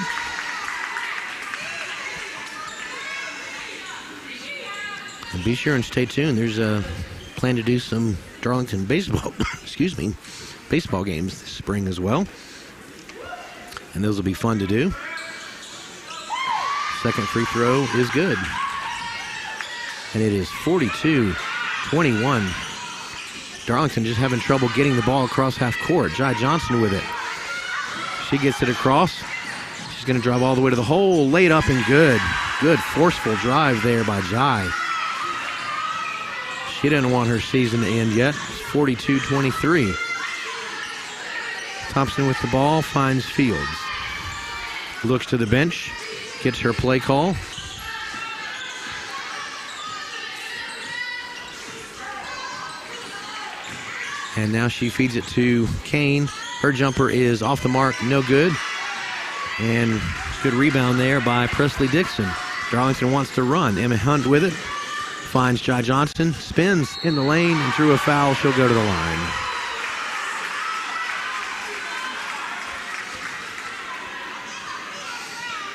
And be sure and stay tuned. There's a plan to do some Darlington baseball, baseball games this spring as well. And those will be fun to do. Second free throw is good. And it is 42-21. Darlington just having trouble getting the ball across half court. Jai Johnson with it. She gets it across. She's going to drive all the way to the hole. Laid up and good. Good forceful drive there by Jai. She didn't want her season to end yet. It's 42-23. Thompson with the ball, finds Fields. Looks to the bench, gets her play call. And now she feeds it to Kane. Her jumper is off the mark, no good. And good rebound there by Presley Dixon. Darlington wants to run. Emma Hunt with it. Finds Jai Johnson, spins in the lane, and through a foul, she'll go to the line.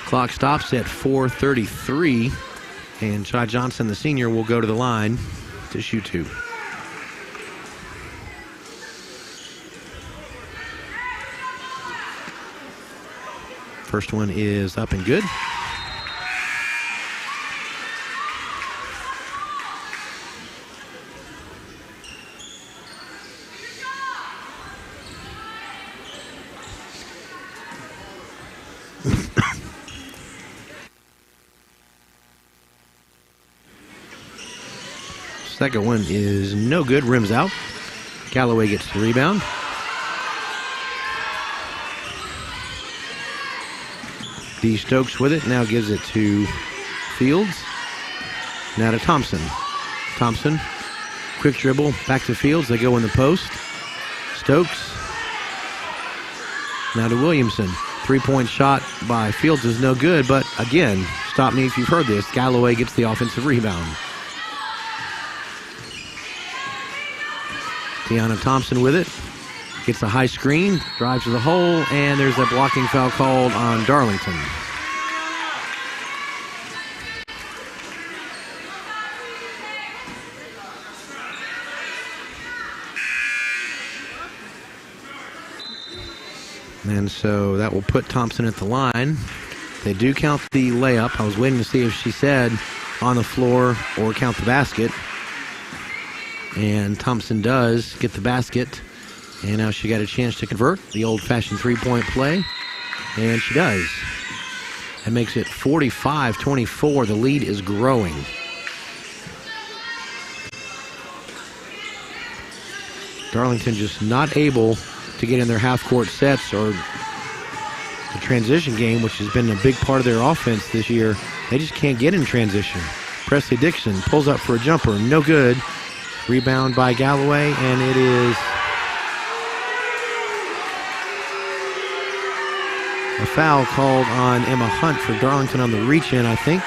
Clock stops at 4:33, and Jai Johnson, the senior, will go to the line to shoot two. First one is up and good. Second one is no good, rims out. Galloway gets the rebound. D. Stokes with it, now gives it to Fields. Now to Thompson. Thompson, quick dribble, back to Fields. They go in the post. Stokes. Now to Williamson. Three-point shot by Fields is no good, but again, stop me if you've heard this, Galloway gets the offensive rebound. Tiana Thompson with it. Gets a high screen, drives to the hole, and there's a blocking foul called on Darlington. And so that will put Thompson at the line. They do count the layup. I was waiting to see if she said on the floor or count the basket. And Thompson does get the basket. And now she got a chance to convert the old-fashioned three-point play. And she does. That makes it 45-24. The lead is growing. Darlington just not able to get in their half-court sets or the transition game, which has been a big part of their offense this year. They just can't get in transition. Presley Dixon pulls up for a jumper. No good. Rebound by Galloway, and it is a foul called on Emma Hunt for Darlington on the reach-in, I think.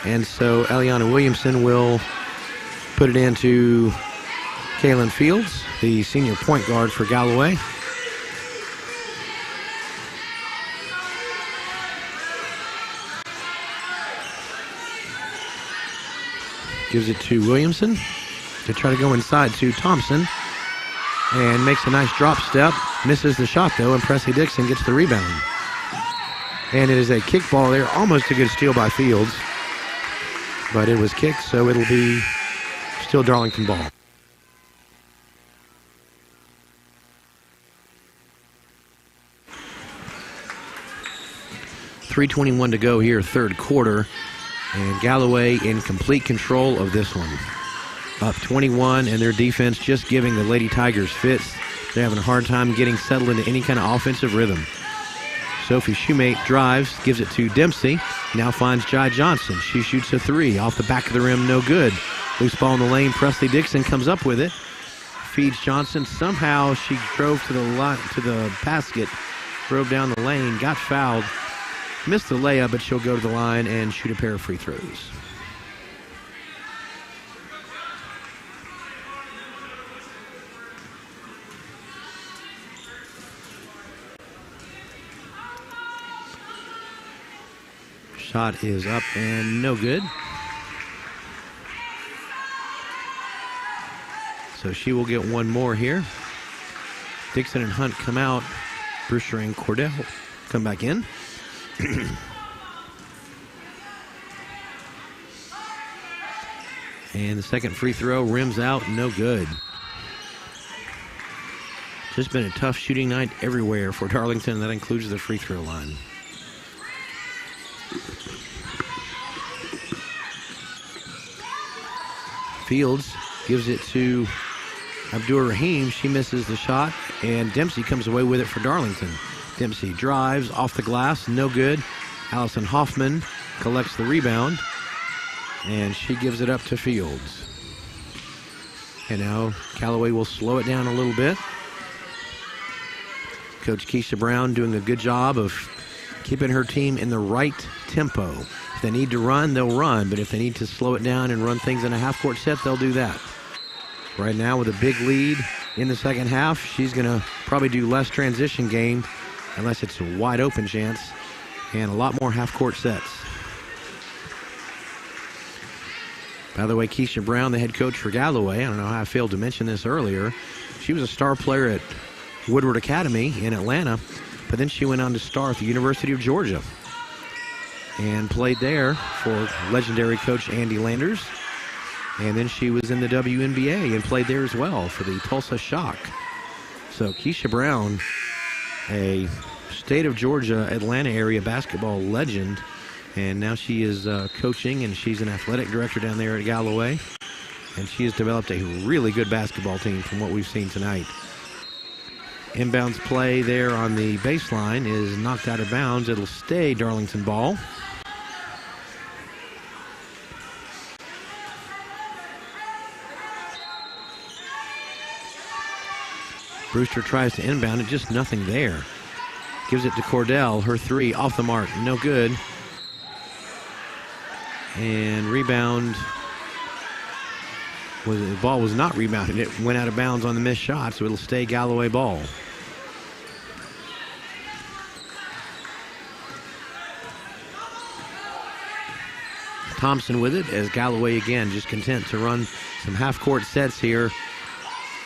And so Eliana Williamson will put it into Kaylin Fields, the senior point guard for Galloway. Gives it to Williamson to try to go inside to Thompson. And makes a nice drop step. Misses the shot, though, and Presley Dixon gets the rebound. And it is a kick ball there. Almost a good steal by Fields. But it was kicked, so it'll be still Darlington ball. .321 to go here, third quarter. And Galloway in complete control of this one. Up 21, and their defense just giving the Lady Tigers fits. They're having a hard time getting settled into any kind of offensive rhythm. Sophie Shoemate drives, gives it to Dempsey. Now finds Jai Johnson. She shoots a three off the back of the rim, no good. Loose ball in the lane. Presley Dixon comes up with it. Feeds Johnson. Somehow she drove to the basket, drove down the lane, got fouled. Missed the layup, but she'll go to the line and shoot a pair of free throws. Shot is up and no good. So she will get one more here. Dixon and Hunt come out. Brewster and Cordell come back in. And the second free throw rims out, no good. Just been a tough shooting night everywhere for Darlington. That includes the free throw line. Fields gives it to Abdur-Rahim. She misses the shot, and Dempsey comes away with it for Darlington. Dempsey drives off the glass, no good. Allison Hoffman collects the rebound, and she gives it up to Fields. And now Galloway will slow it down a little bit. Coach Keisha Brown doing a good job of keeping her team in the right tempo. If they need to run, they'll run, but if they need to slow it down and run things in a half-court set, they'll do that. Right now with a big lead in the second half, she's going to probably do less transition game unless it's a wide open chance, and a lot more half-court sets. By the way, Keisha Brown, the head coach for Galloway, I don't know how I failed to mention this earlier, she was a star player at Woodward Academy in Atlanta, but then she went on to star at the University of Georgia and played there for legendary coach Andy Landers. And then she was in the WNBA and played there as well for the Tulsa Shock. So Keisha Brown, a state of Georgia, Atlanta area basketball legend, And now she is coaching, and she's an athletic director down there at Galloway. And she has developed a really good basketball team from what we've seen tonight. Inbounds play there on the baseline is knocked out of bounds. It'll stay Darlington ball. Brewster tries to inbound it, just nothing there. Gives it to Cordell, her three off the mark, no good. And rebound, the ball was not rebounded. It went out of bounds on the missed shot, so it'll stay Galloway ball. Thompson with it as Galloway again just content to run some half-court sets here.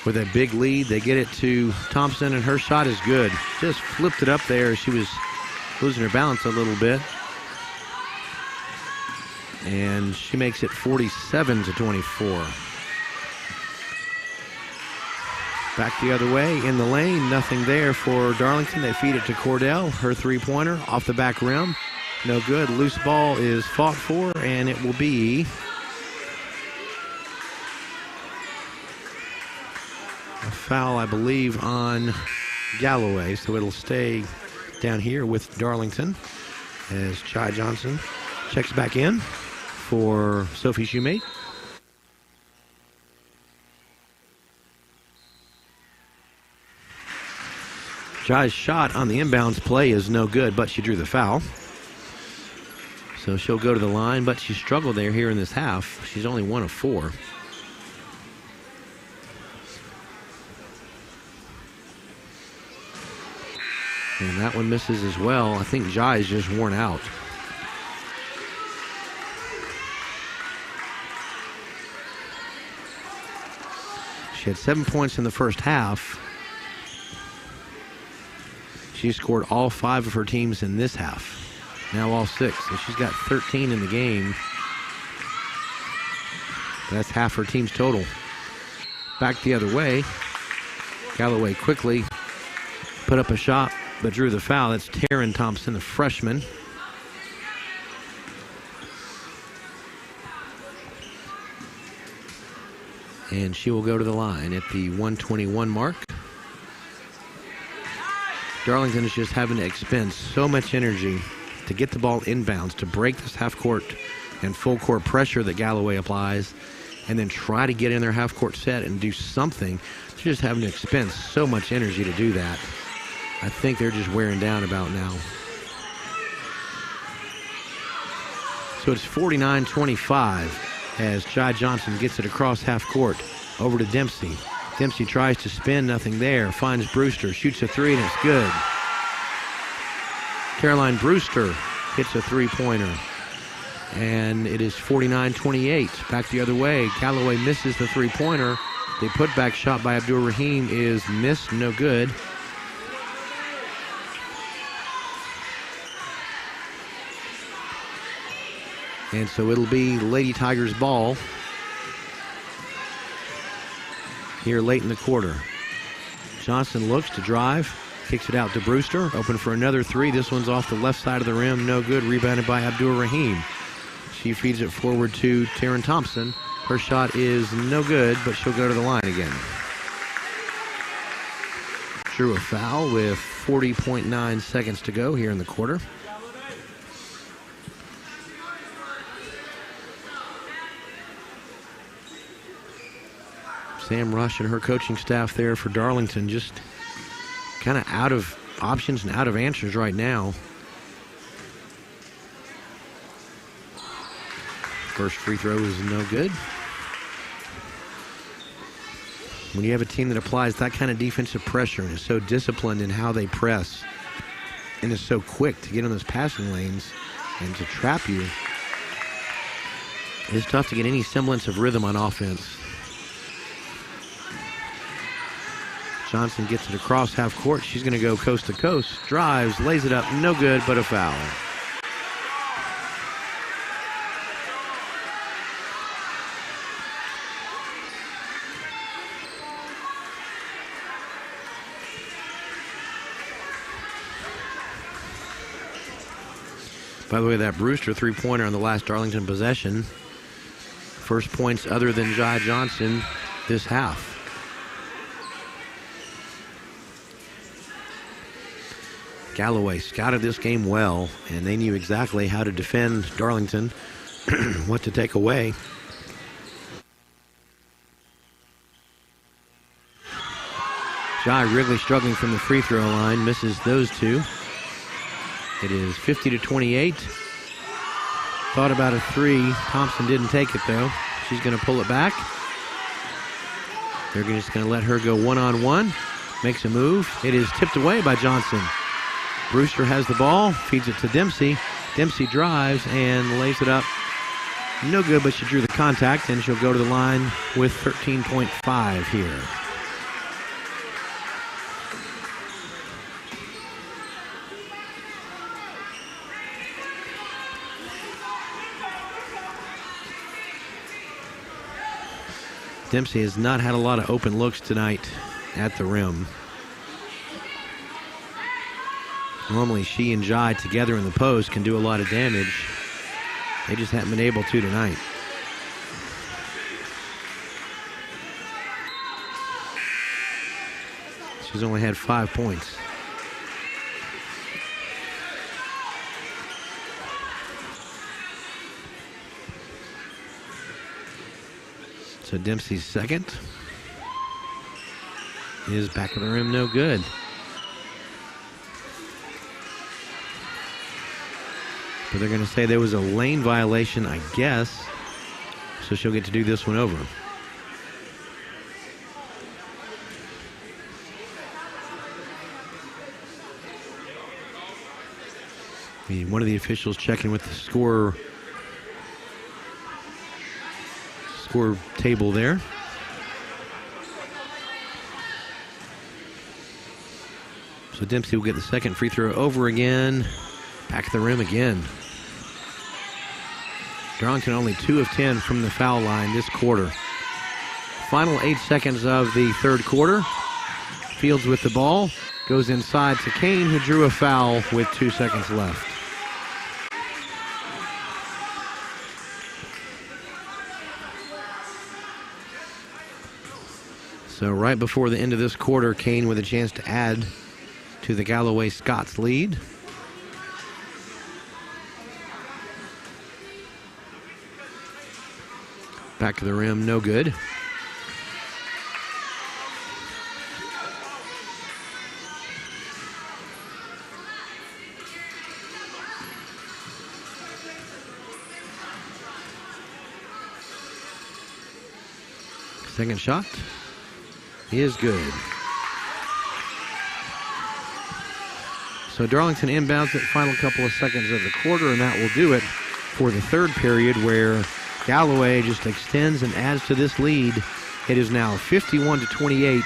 With a big lead, they get it to Thompson, and her shot is good. Just flipped it up there. She was losing her balance a little bit. And she makes it 47-24. Back the other way in the lane. Nothing there for Darlington. They feed it to Cordell. Her three-pointer off the back rim. No good. Loose ball is fought for, and it will be a foul, I believe, on Galloway. So it'll stay down here with Darlington as Chai Johnson checks back in for Sophie Shoemate. Chai's shot on the inbounds play is no good, but she drew the foul. So she'll go to the line, but she struggled there here in this half. She's only 1 of 4. And that one misses as well. I think Jai is just worn out. She had 7 points in the first half. She scored all 5 of her teams in this half. Now all 6. So she's got 13 in the game. That's half her team's total. Back the other way. Galloway quickly put up a shot, but drew the foul. That's Taryn Thompson, the freshman. And she will go to the line at the 1:21 mark. Darlington is just having to expend so much energy to get the ball inbounds, to break this half-court and full-court pressure that Galloway applies, and then try to get in their half-court set and do something. They're just having to expend so much energy to do that. I think they're just wearing down about now. So it's 49-25 as Chai Johnson gets it across half court over to Dempsey. Dempsey tries to spin, nothing there. Finds Brewster, shoots a three, and it's good. Caroline Brewster hits a three-pointer. And it is 49-28. Back the other way. Galloway misses the three-pointer. The putback shot by Abdul Rahim is missed, no good. And so it'll be Lady Tigers ball here late in the quarter. Johnson looks to drive, kicks it out to Brewster, open for another three. This one's off the left side of the rim, no good, rebounded by Abdul Rahim. She feeds it forward to Taryn Thompson. Her shot is no good, but she'll go to the line again. Drew a foul with 40.9 seconds to go here in the quarter. Sam Rush and her coaching staff there for Darlington just kind of out of options and out of answers right now. First free throw is no good. When you have a team that applies that kind of defensive pressure and is so disciplined in how they press and is so quick to get in those passing lanes and to trap you, it's tough to get any semblance of rhythm on offense. Johnson gets it across half court. She's going to go coast to coast. Drives, lays it up. No good, but a foul. By the way, that Brewster three-pointer on the last Darlington possession. First points other than Jai Johnson this half. Galloway scouted this game well, and they knew exactly how to defend Darlington, what to take away. Jai Wrigley struggling from the free throw line, misses those two. It is 50-28. Thought about a three. Thompson didn't take it though. She's going to pull it back. They're just going to let her go one-on-one. Makes a move. It is tipped away by Johnson. Brewster has the ball, feeds it to Dempsey. Dempsey drives and lays it up. No good, but she drew the contact, and she'll go to the line with 13.5 here. Dempsey has not had a lot of open looks tonight at the rim. Normally she and Jai together in the post can do a lot of damage. They just haven't been able to tonight. She's only had 5 points. So Dempsey's second is back of the rim, no good. But they're going to say there was a lane violation, I guess. So she'll get to do this one over. One of the officials checking with the score table there. So Dempsey will get the second free throw over again. Back of the rim again. Darlington only 2 of 10 from the foul line this quarter. Final 8 seconds of the third quarter. Fields with the ball. Goes inside to Kane, who drew a foul with 2 seconds left. So right before the end of this quarter, Kane with a chance to add to the Galloway Scots lead. Back to the rim, no good. Second shot is good. So Darlington inbounds it final couple of seconds of the quarter, and that will do it for the third period, where Galloway just extends and adds to this lead. It is now 51-28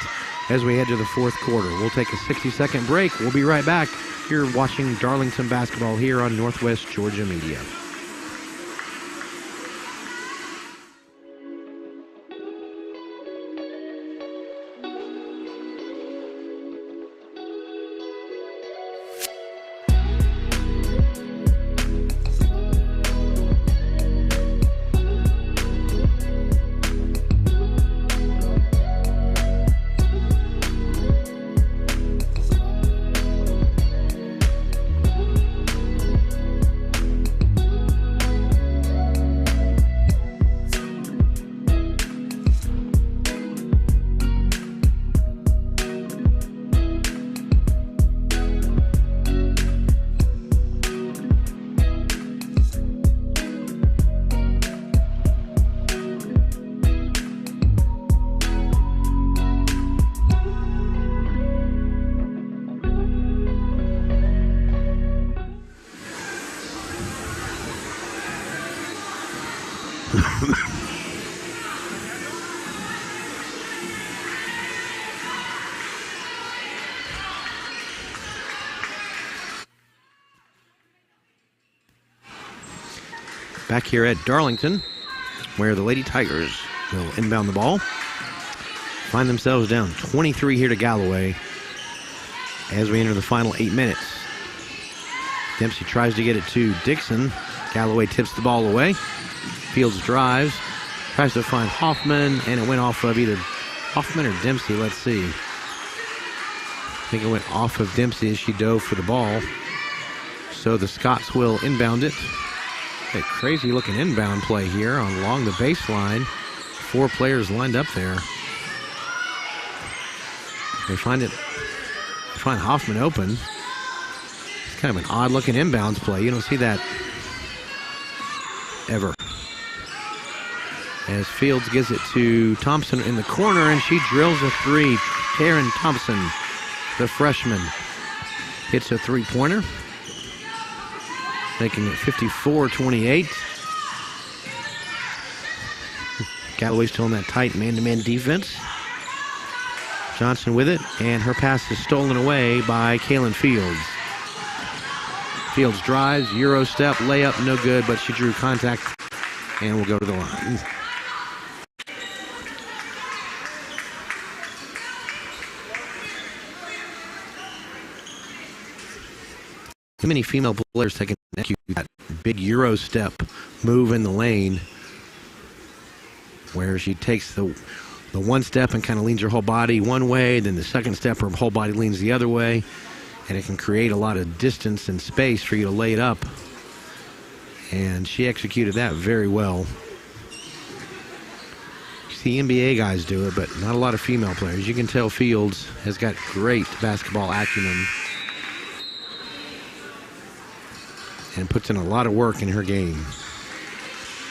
as we head to the fourth quarter. We'll take a 60-second break. We'll be right back. You're watching Darlington basketball here on Northwest Georgia Media. Back here at Darlington, where the Lady Tigers will inbound the ball. Find themselves down 23 here to Galloway as we enter the final 8 minutes. Dempsey tries to get it to Dixon. Galloway tips the ball away. Fields drives. Tries to find Hoffman, and it went off of either Hoffman or Dempsey. Let's see. I think it went off of Dempsey as she dove for the ball. So the Scots will inbound it. A crazy looking inbound play here along the baseline. 4 players lined up there. They find Hoffman open. It's kind of an odd looking inbounds play. You don't see that ever. As Fields gives it to Thompson in the corner, and she drills a 3. Karen Thompson, the freshman, hits a 3-pointer, making it 54-28. Galloway still in that tight man-to-man defense. Johnson with it, and her pass is stolen away by Kaylin Fields. Fields drives, Euro step, layup, no good, but she drew contact and will go to the line. Too many female players that can execute that big Euro step move in the lane where she takes the one step and kind of leans her whole body one way, then the second step her whole body leans the other way, and it can create a lot of distance and space for you to lay it up. And she executed that very well. You see NBA guys do it, but not a lot of female players. You can tell Fields has got great basketball acumen and puts in a lot of work in her game.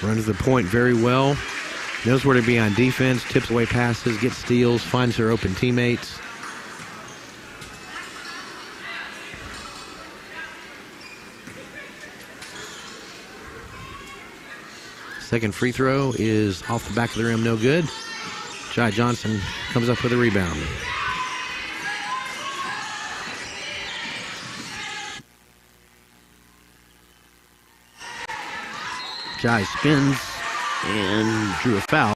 Runs the point very well. Knows where to be on defense, tips away passes, gets steals, finds her open teammates. Second free throw is off the back of the rim, no good. Jai Johnson comes up with a rebound. Jai spins and drew a foul.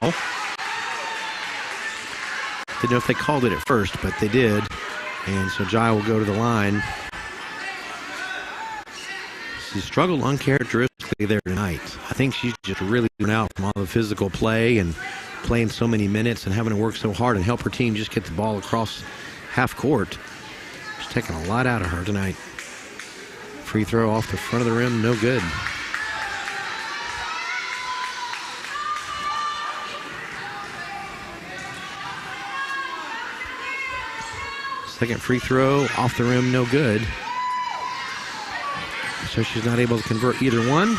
Didn't know if they called it at first, but they did. And so Jai will go to the line. She struggled uncharacteristically there tonight. I think she's just really been out from all the physical play and playing so many minutes and having to work so hard and help her team just get the ball across half court. She's taking a lot out of her tonight. Free throw off the front of the rim, no good. Second free throw off the rim, no good. So she's not able to convert either one.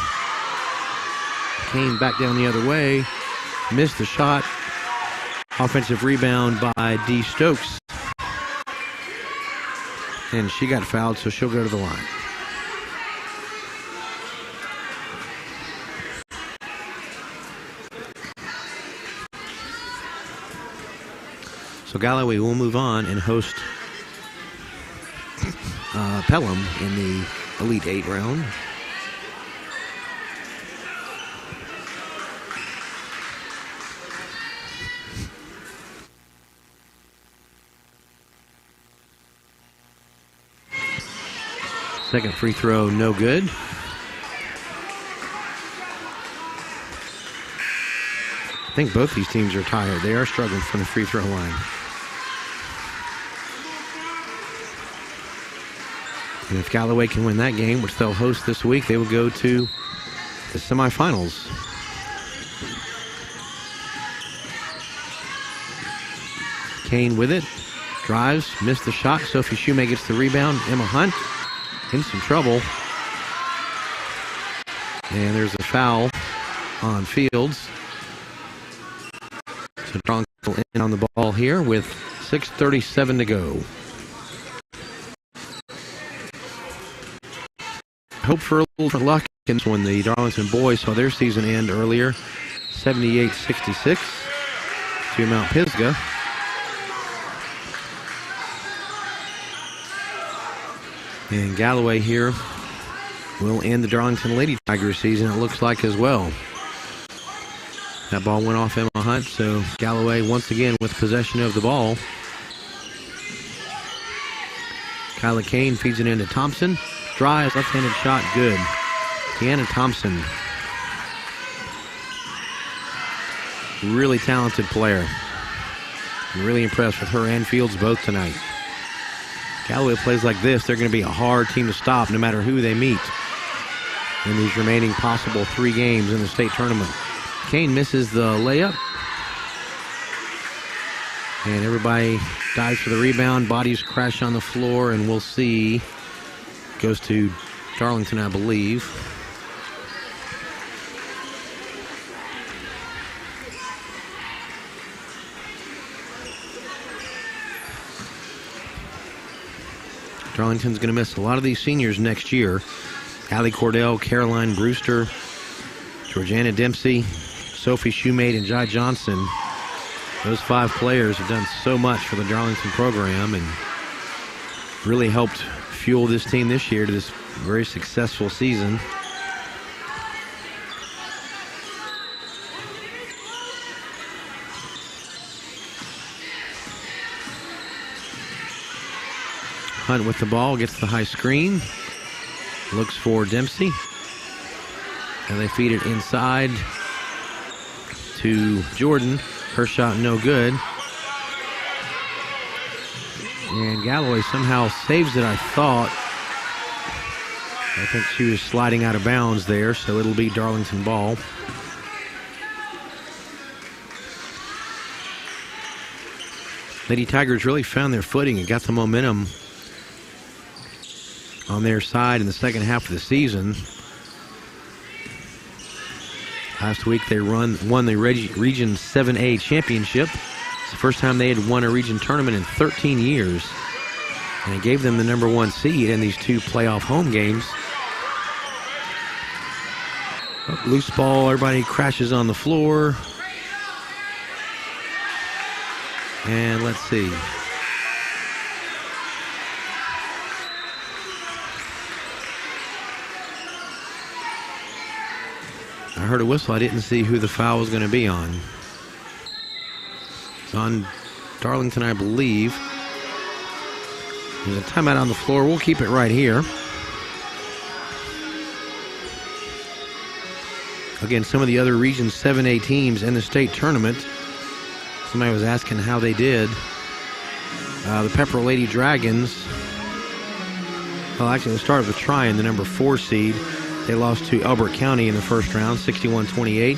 Came back down the other way. Missed the shot. Offensive rebound by Dee Stokes. And she got fouled, so she'll go to the line. So Galloway will move on and host Pelham in the Elite 8 round. Second free throw, no good. I think both these teams are tired. They are struggling from the free throw line. And if Galloway can win that game, which they'll host this week, they will go to the semifinals. Kane with it. Drives, missed the shot. Sophie Shumay gets the rebound. Emma Hunt in some trouble. And there's a foul on Fields. So Darlington in on the ball here with 6:37 to go. Hope for a little luck when the Darlington boys saw their season end earlier, 78-66 to Mount Pisgah. And Galloway here will end the Darlington Lady Tigers season, it looks like, as well. That ball went off Emma Hunt, so Galloway once again with possession of the ball. Kyla Kane feeds it into Thompson. drives, left-handed shot, good. Deanna Thompson, really talented player. I'm really impressed with her and Fields both tonight. Galloway plays like this, they're going to be a hard team to stop no matter who they meet in these remaining possible 3 games in the state tournament. Kane misses the layup. And everybody dives for the rebound. Bodies crash on the floor, and we'll see. Goes to Darlington, I believe. Darlington's going to miss a lot of these seniors next year. Allie Cordell, Caroline Brewster, Georgiana Dempsey, Sophie Shoemate, and Jai Johnson. Those 5 players have done so much for the Darlington program and really helped fuel this team this year to this very successful season. Hunt with the ball, gets the high screen, looks for Dempsey, and they feed it inside to Jordan. Her shot no good. And Galloway somehow saves it, I thought. I think she was sliding out of bounds there, so it'll be Darlington ball. Lady Tigers really found their footing and got the momentum on their side in the second half of the season. Last week they won the Region 7A championship. It's the first time they had won a region tournament in 13 years. And it gave them the number 1 seed in these 2 playoff home games. Loose ball, everybody crashes on the floor. And let's see. I heard a whistle. I didn't see who the foul was going to be on. It's on Darlington, I believe. There's a timeout on the floor. We'll keep it right here. Again, some of the other Region 7A teams in the state tournament. Somebody was asking how they did. The Pepperell Lady Dragons. Well, actually, let's start with Tryon, the number 4 seed. They lost to Elbert County in the first round, 61-28.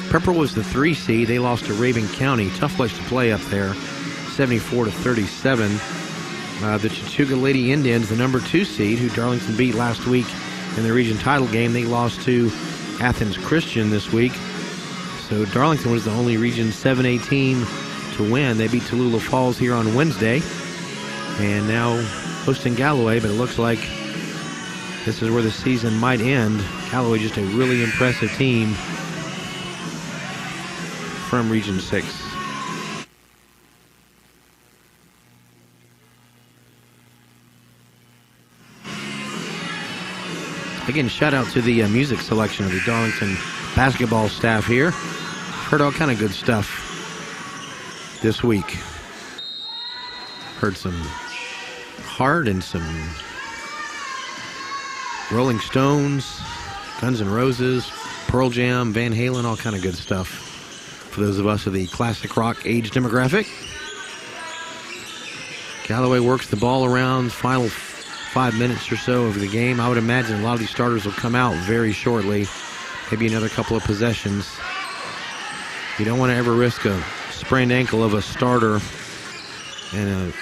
Pepperell was the 3 seed. They lost to Rabun County. Tough place to play up there, 74-37. The Chattooga Lady Indians, the number 2 seed, who Darlington beat last week in the region title game. They lost to Athens Christian this week. So Darlington was the only Region 7A team to win. They beat Tallulah Falls here on Wednesday. And now hosting Galloway, but it looks like this is where the season might end. Galloway just a really impressive team from Region 6. Again, shout out to the music selection of the Darlington basketball staff here. Heard all kind of good stuff this week. Heard some Heart and some Rolling Stones, Guns N' Roses, Pearl Jam, Van Halen, all kind of good stuff for those of us of the classic rock age demographic. Galloway works the ball around, final 5 minutes or so of the game. I would imagine a lot of these starters will come out very shortly, maybe another couple of possessions. You don't want to ever risk a sprained ankle of a starter in a,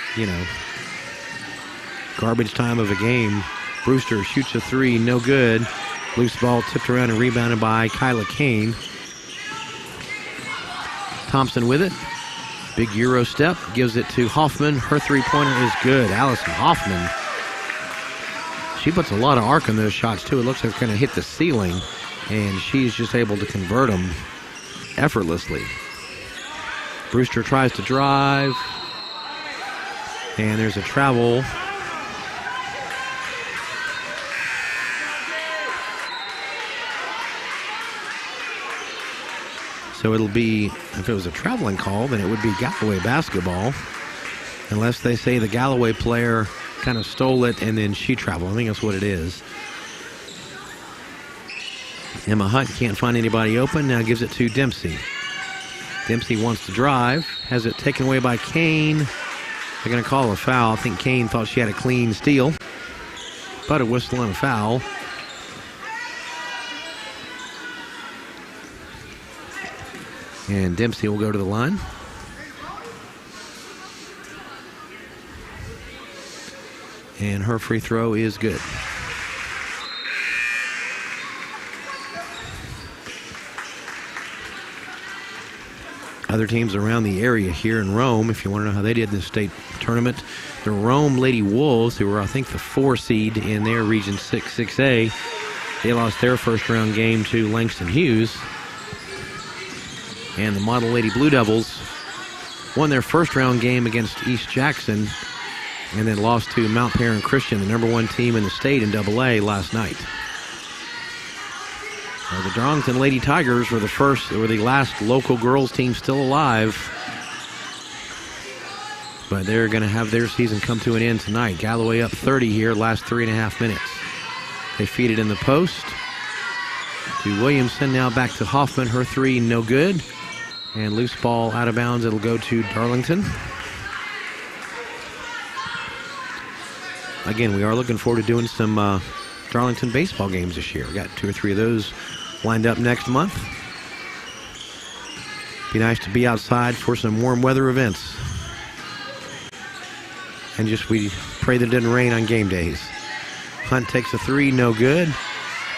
garbage time of a game. Brewster shoots a 3, no good. Loose ball tipped around and rebounded by Kyla Kane. Thompson with it. Big Euro step, gives it to Hoffman. Her 3-pointer is good. Allison Hoffman. She puts a lot of arc on those shots, too. It looks like it's going to hit the ceiling, and she's just able to convert them effortlessly. Brewster tries to drive, and there's a travel. So it'll be, if it was a traveling call, then it would be Galloway basketball, unless they say the Galloway player kind of stole it, and then she traveled. I think that's what it is. Emma Hunt can't find anybody open. Now gives it to Dempsey. Dempsey wants to drive. Has it taken away by Kane. They're going to call a foul. I think Kane thought she had a clean steal. But a whistle and a foul. And Dempsey will go to the line. And her free throw is good. Other teams around the area here in Rome, if you want to know how they did in the state tournament, the Rome Lady Wolves, who were, I think, the 4 seed in their Region 6A, they lost their first round game to Langston Hughes. And the Model Lady Blue Devils won their first round game against East Jackson and then lost to Mount Perrin Christian, the number 1 team in the state in AA last night. The Darlington Lady Tigers were the last local girls team still alive. But they're going to have their season come to an end tonight. Galloway up 30 here, last 3.5 minutes. They feed it in the post to Williamson, now back to Hoffman. Her 3, no good. And loose ball out of bounds. It'll go to Darlington. Again, we are looking forward to doing some Darlington baseball games this year. We got 2 or 3 of those lined up next month. Be nice to be outside for some warm weather events. And just we pray that it doesn't rain on game days. Hunt takes a 3, no good.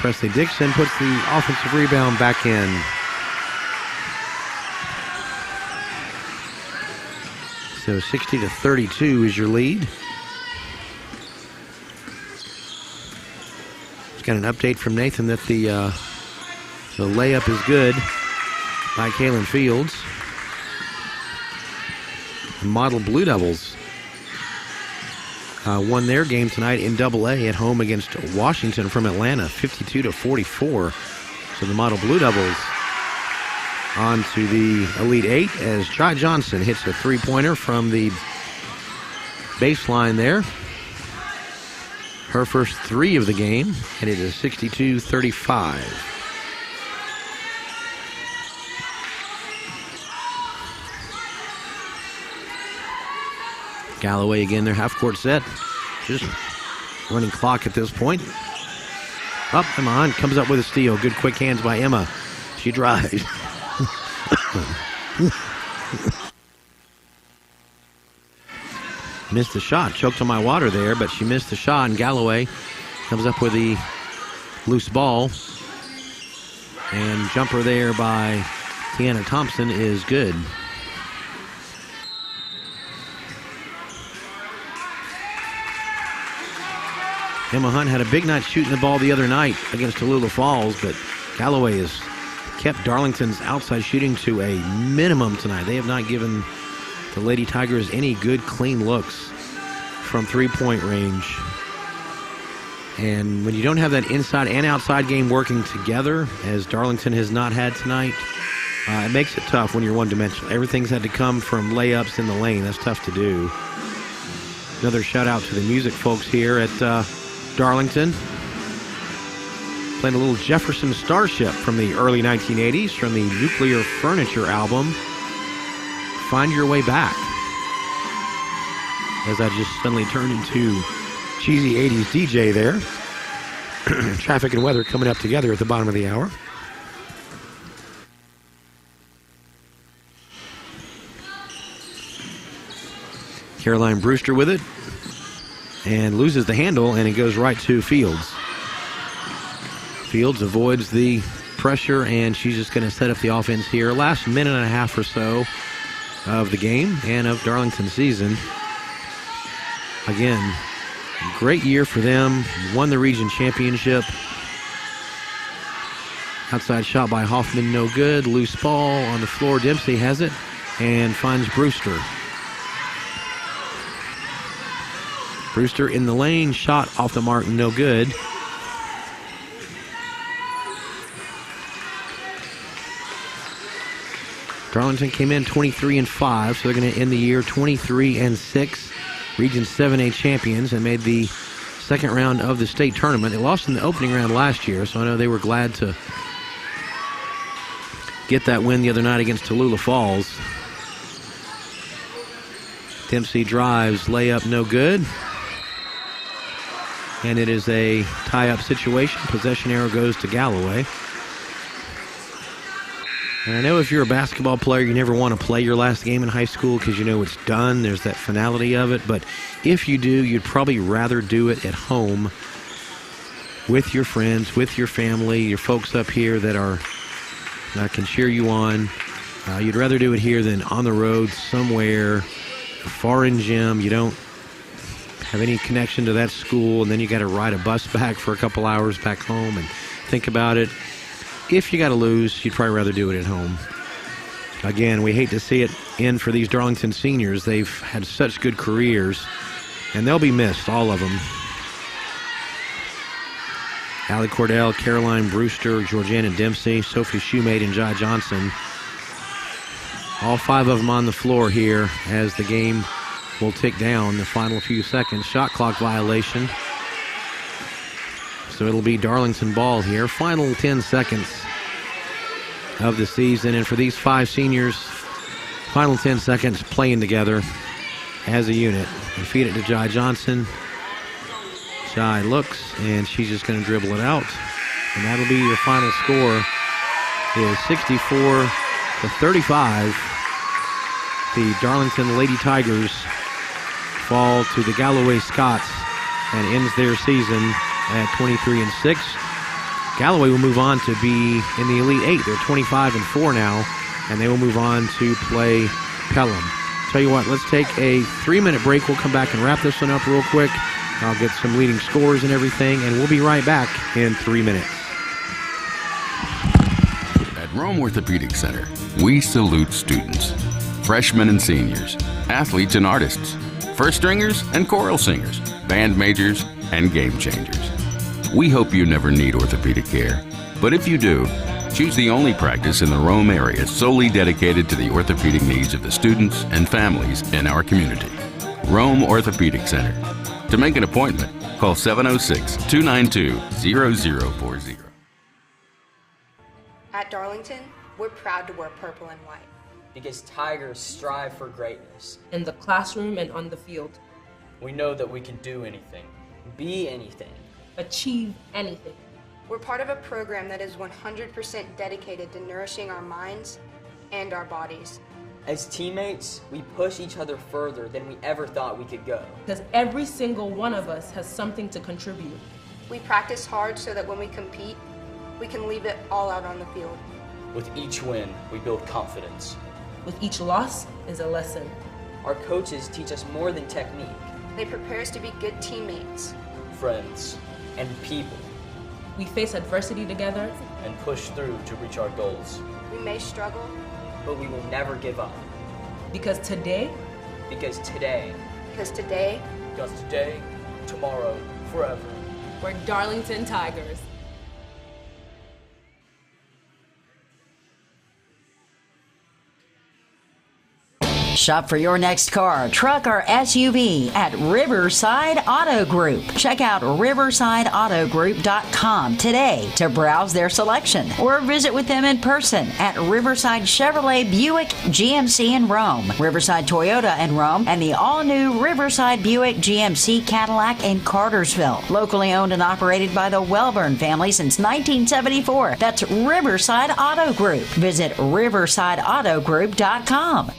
Presley Dixon puts the offensive rebound back in. So 60-32 is your lead. Got an update from Nathan that the layup is good by Kaylin Fields. The Model Blue Devils won their game tonight in AA at home against Washington from Atlanta, 52-44. So the Model Blue Devils on to the Elite 8 as Jai Johnson hits a 3-pointer from the baseline there. Her first 3 of the game, and it is 62-35. Galloway again, their half-court set. Just running clock at this point. Up, Emma Hunt comes up with a steal. Good quick hands by Emma. She drives. Missed the shot. Choked on my water there, but she missed the shot, and Galloway comes up with the loose ball. And jumper there by Tiana Thompson is good. Emma Hunt had a big night shooting the ball the other night against Tallulah Falls, but Galloway has kept Darlington's outside shooting to a minimum tonight. They have not given the Lady Tigers any good, clean looks from three-point range. And when you don't have that inside and outside game working together, as Darlington has not had tonight, it makes it tough when you're one-dimensional. Everything's had to come from layups in the lane. That's tough to do. Another shout-out to the music folks here at Darlington. Playing a little Jefferson Starship from the early 1980s from the Nuclear Furniture album, Find Your Way Back. As I just suddenly turned into cheesy 80s DJ there. Traffic and weather coming up together at the bottom of the hour. Caroline Brewster with it. And loses the handle, and it goes right to Fields. Fields avoids the pressure, and she's just going to set up the offense here. Last minute and a half or so of the game and of Darlington's season. Again, great year for them. Won the region championship. Outside shot by Hoffman, no good. Loose ball on the floor. Dempsey has it and finds Brewster. Brewster in the lane, shot off the mark, no good. Darlington came in 23-5, so they're going to end the year 23-6. Region 7A champions and made the second round of the state tournament. They lost in the opening round last year, so I know they were glad to get that win the other night against Tallulah Falls. Dempsey drives, layup no good. And it is a tie-up situation. Possession arrow goes to Galloway. And I know if you're a basketball player, you never want to play your last game in high school because you know it's done. There's that finality of it. But if you do, you'd probably rather do it at home with your friends, with your family, your folks up here that can cheer you on. You'd rather do it here than on the road somewhere, far in gym. You don't have any connection to that school, and then you got to ride a bus back for a couple hours back home and think about it. If you got to lose, you'd probably rather do it at home. Again, we hate to see it end for these Darlington seniors. They've had such good careers, and they'll be missed, all of them. Allie Cordell, Caroline Brewster, Georgiana Dempsey, Sophie Shoemate, and Jai Johnson. All five of them on the floor here as the game will tick down the final few seconds. Shot clock violation. So it'll be Darlington ball here. Final 10 seconds of the season. And for these five seniors, final 10 seconds playing together as a unit. They feed it to Jai Johnson. Jai looks, and she's just going to dribble it out. And that'll be your final score is 64-35. The Darlington Lady Tigers fall to the Galloway Scots and ends their season at 23-6. Galloway will move on to be in the Elite Eight. They're 25-4 now, and they will move on to play Pelham. Tell you what, let's take a 3-minute break. We'll come back and wrap this one up real quick. I'll get some leading scores and everything, and we'll be right back in 3 minutes. At Rome Orthopedic Center, we salute students, freshmen and seniors, athletes and artists, first stringers and choral singers, band majors and game changers. We hope you never need orthopedic care, but if you do, choose the only practice in the Rome area solely dedicated to the orthopedic needs of the students and families in our community. Rome Orthopedic Center. To make an appointment, call 706-292-0040. At Darlington, we're proud to wear purple and white. Because Tigers strive for greatness. In the classroom and on the field. We know that we can do anything, be anything, achieve anything. We're part of a program that is 100% dedicated to nourishing our minds and our bodies. As teammates, we push each other further than we ever thought we could go. Because every single one of us has something to contribute. We practice hard so that when we compete, we can leave it all out on the field. With each win, we build confidence. With each loss is a lesson. Our coaches teach us more than technique. They prepare us to be good teammates, friends, and people. We face adversity together and push through to reach our goals. We may struggle, but we will never give up. Because today, tomorrow, forever. We're Darlington Tigers. Shop for your next car, truck, or SUV at Riverside Auto Group. Check out riversideautogroup.com today to browse their selection or visit with them in person at Riverside Chevrolet Buick GMC in Rome, Riverside Toyota in Rome, and the all-new Riverside Buick GMC Cadillac in Cartersville. Locally owned and operated by the Welburn family since 1974. That's Riverside Auto Group. Visit riversideautogroup.com.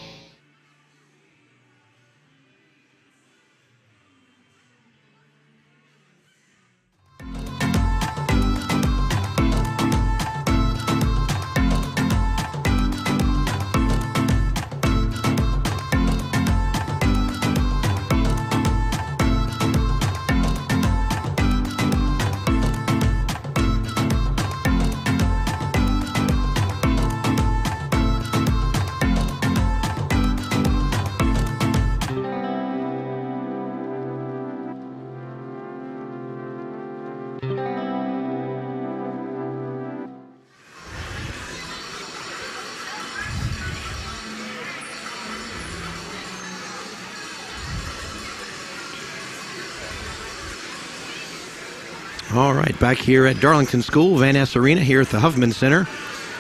All right, back here at Darlington School, Van Ness Arena, here at the Huffman Center,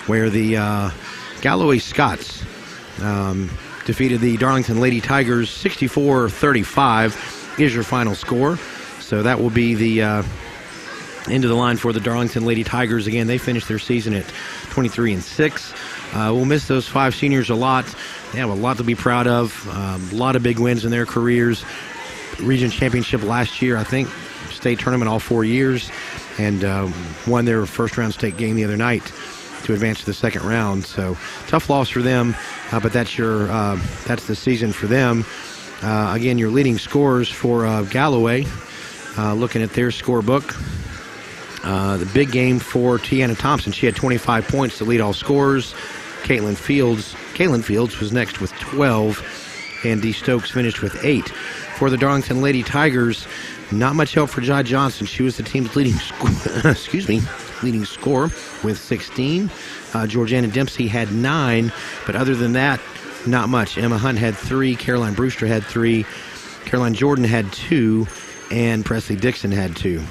where the Galloway Scots defeated the Darlington Lady Tigers 64-35 is your final score. So that will be the end of the line for the Darlington Lady Tigers. Again, they finished their season at 23-6. We'll miss those 5 seniors a lot. They have a lot to be proud of. A lot of big wins in their careers. Region championship last year, I think. State tournament all 4 years, and won their first-round state game the other night to advance to the second round. So tough loss for them, but that's the season for them. Again, your leading scorers for Galloway. Looking at their scorebook, the big game for Tiana Thompson. She had 25 points to lead all scorers. Caitlin Fields was next with 12, and Dee Stokes finished with 8. For the Darlington Lady Tigers, not much help for Jai Johnson. She was the team's leading scorer with 16. Georgiana Dempsey had 9, but other than that, not much. Emma Hunt had 3. Caroline Brewster had 3. Caroline Jordan had 2. And Presley Dixon had 2.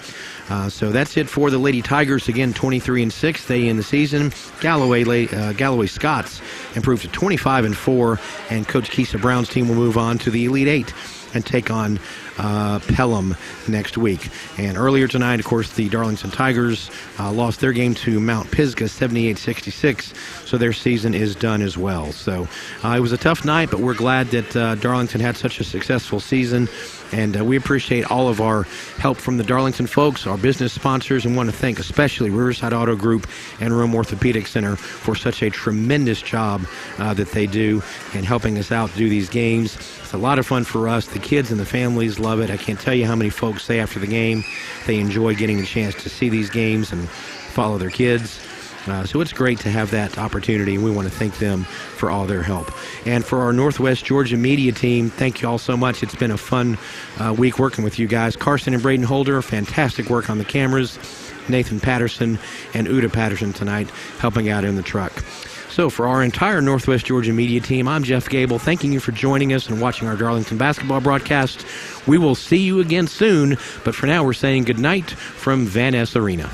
So that's it for the Lady Tigers. Again, 23-6. They end the season. Galloway Scots improved to 25-4, and Coach Keisa Brown's team will move on to the Elite 8 and take on Pelham next week. And earlier tonight, of course, the Darlington Tigers lost their game to Mount Pisgah 78-66, so their season is done as well. So it was a tough night, but we're glad that Darlington had such a successful season. And we appreciate all of our help from the Darlington folks, our business sponsors, and want to thank especially Riverside Auto Group and Rome Orthopedic Center for such a tremendous job that they do in helping us out do these games. It's a lot of fun for us. The kids and the families love it. I can't tell you how many folks say after the game they enjoy getting a chance to see these games and follow their kids. So it's great to have that opportunity, and we want to thank them for all their help. And for our Northwest Georgia media team, thank you all so much. It's been a fun week working with you guys. Carson and Braden Holder, fantastic work on the cameras. Nathan Patterson and Uda Patterson tonight helping out in the truck. So for our entire Northwest Georgia media team, I'm Jeff Gable, thanking you for joining us and watching our Darlington basketball broadcast. We will see you again soon, but for now we're saying good night from Van Ness Arena.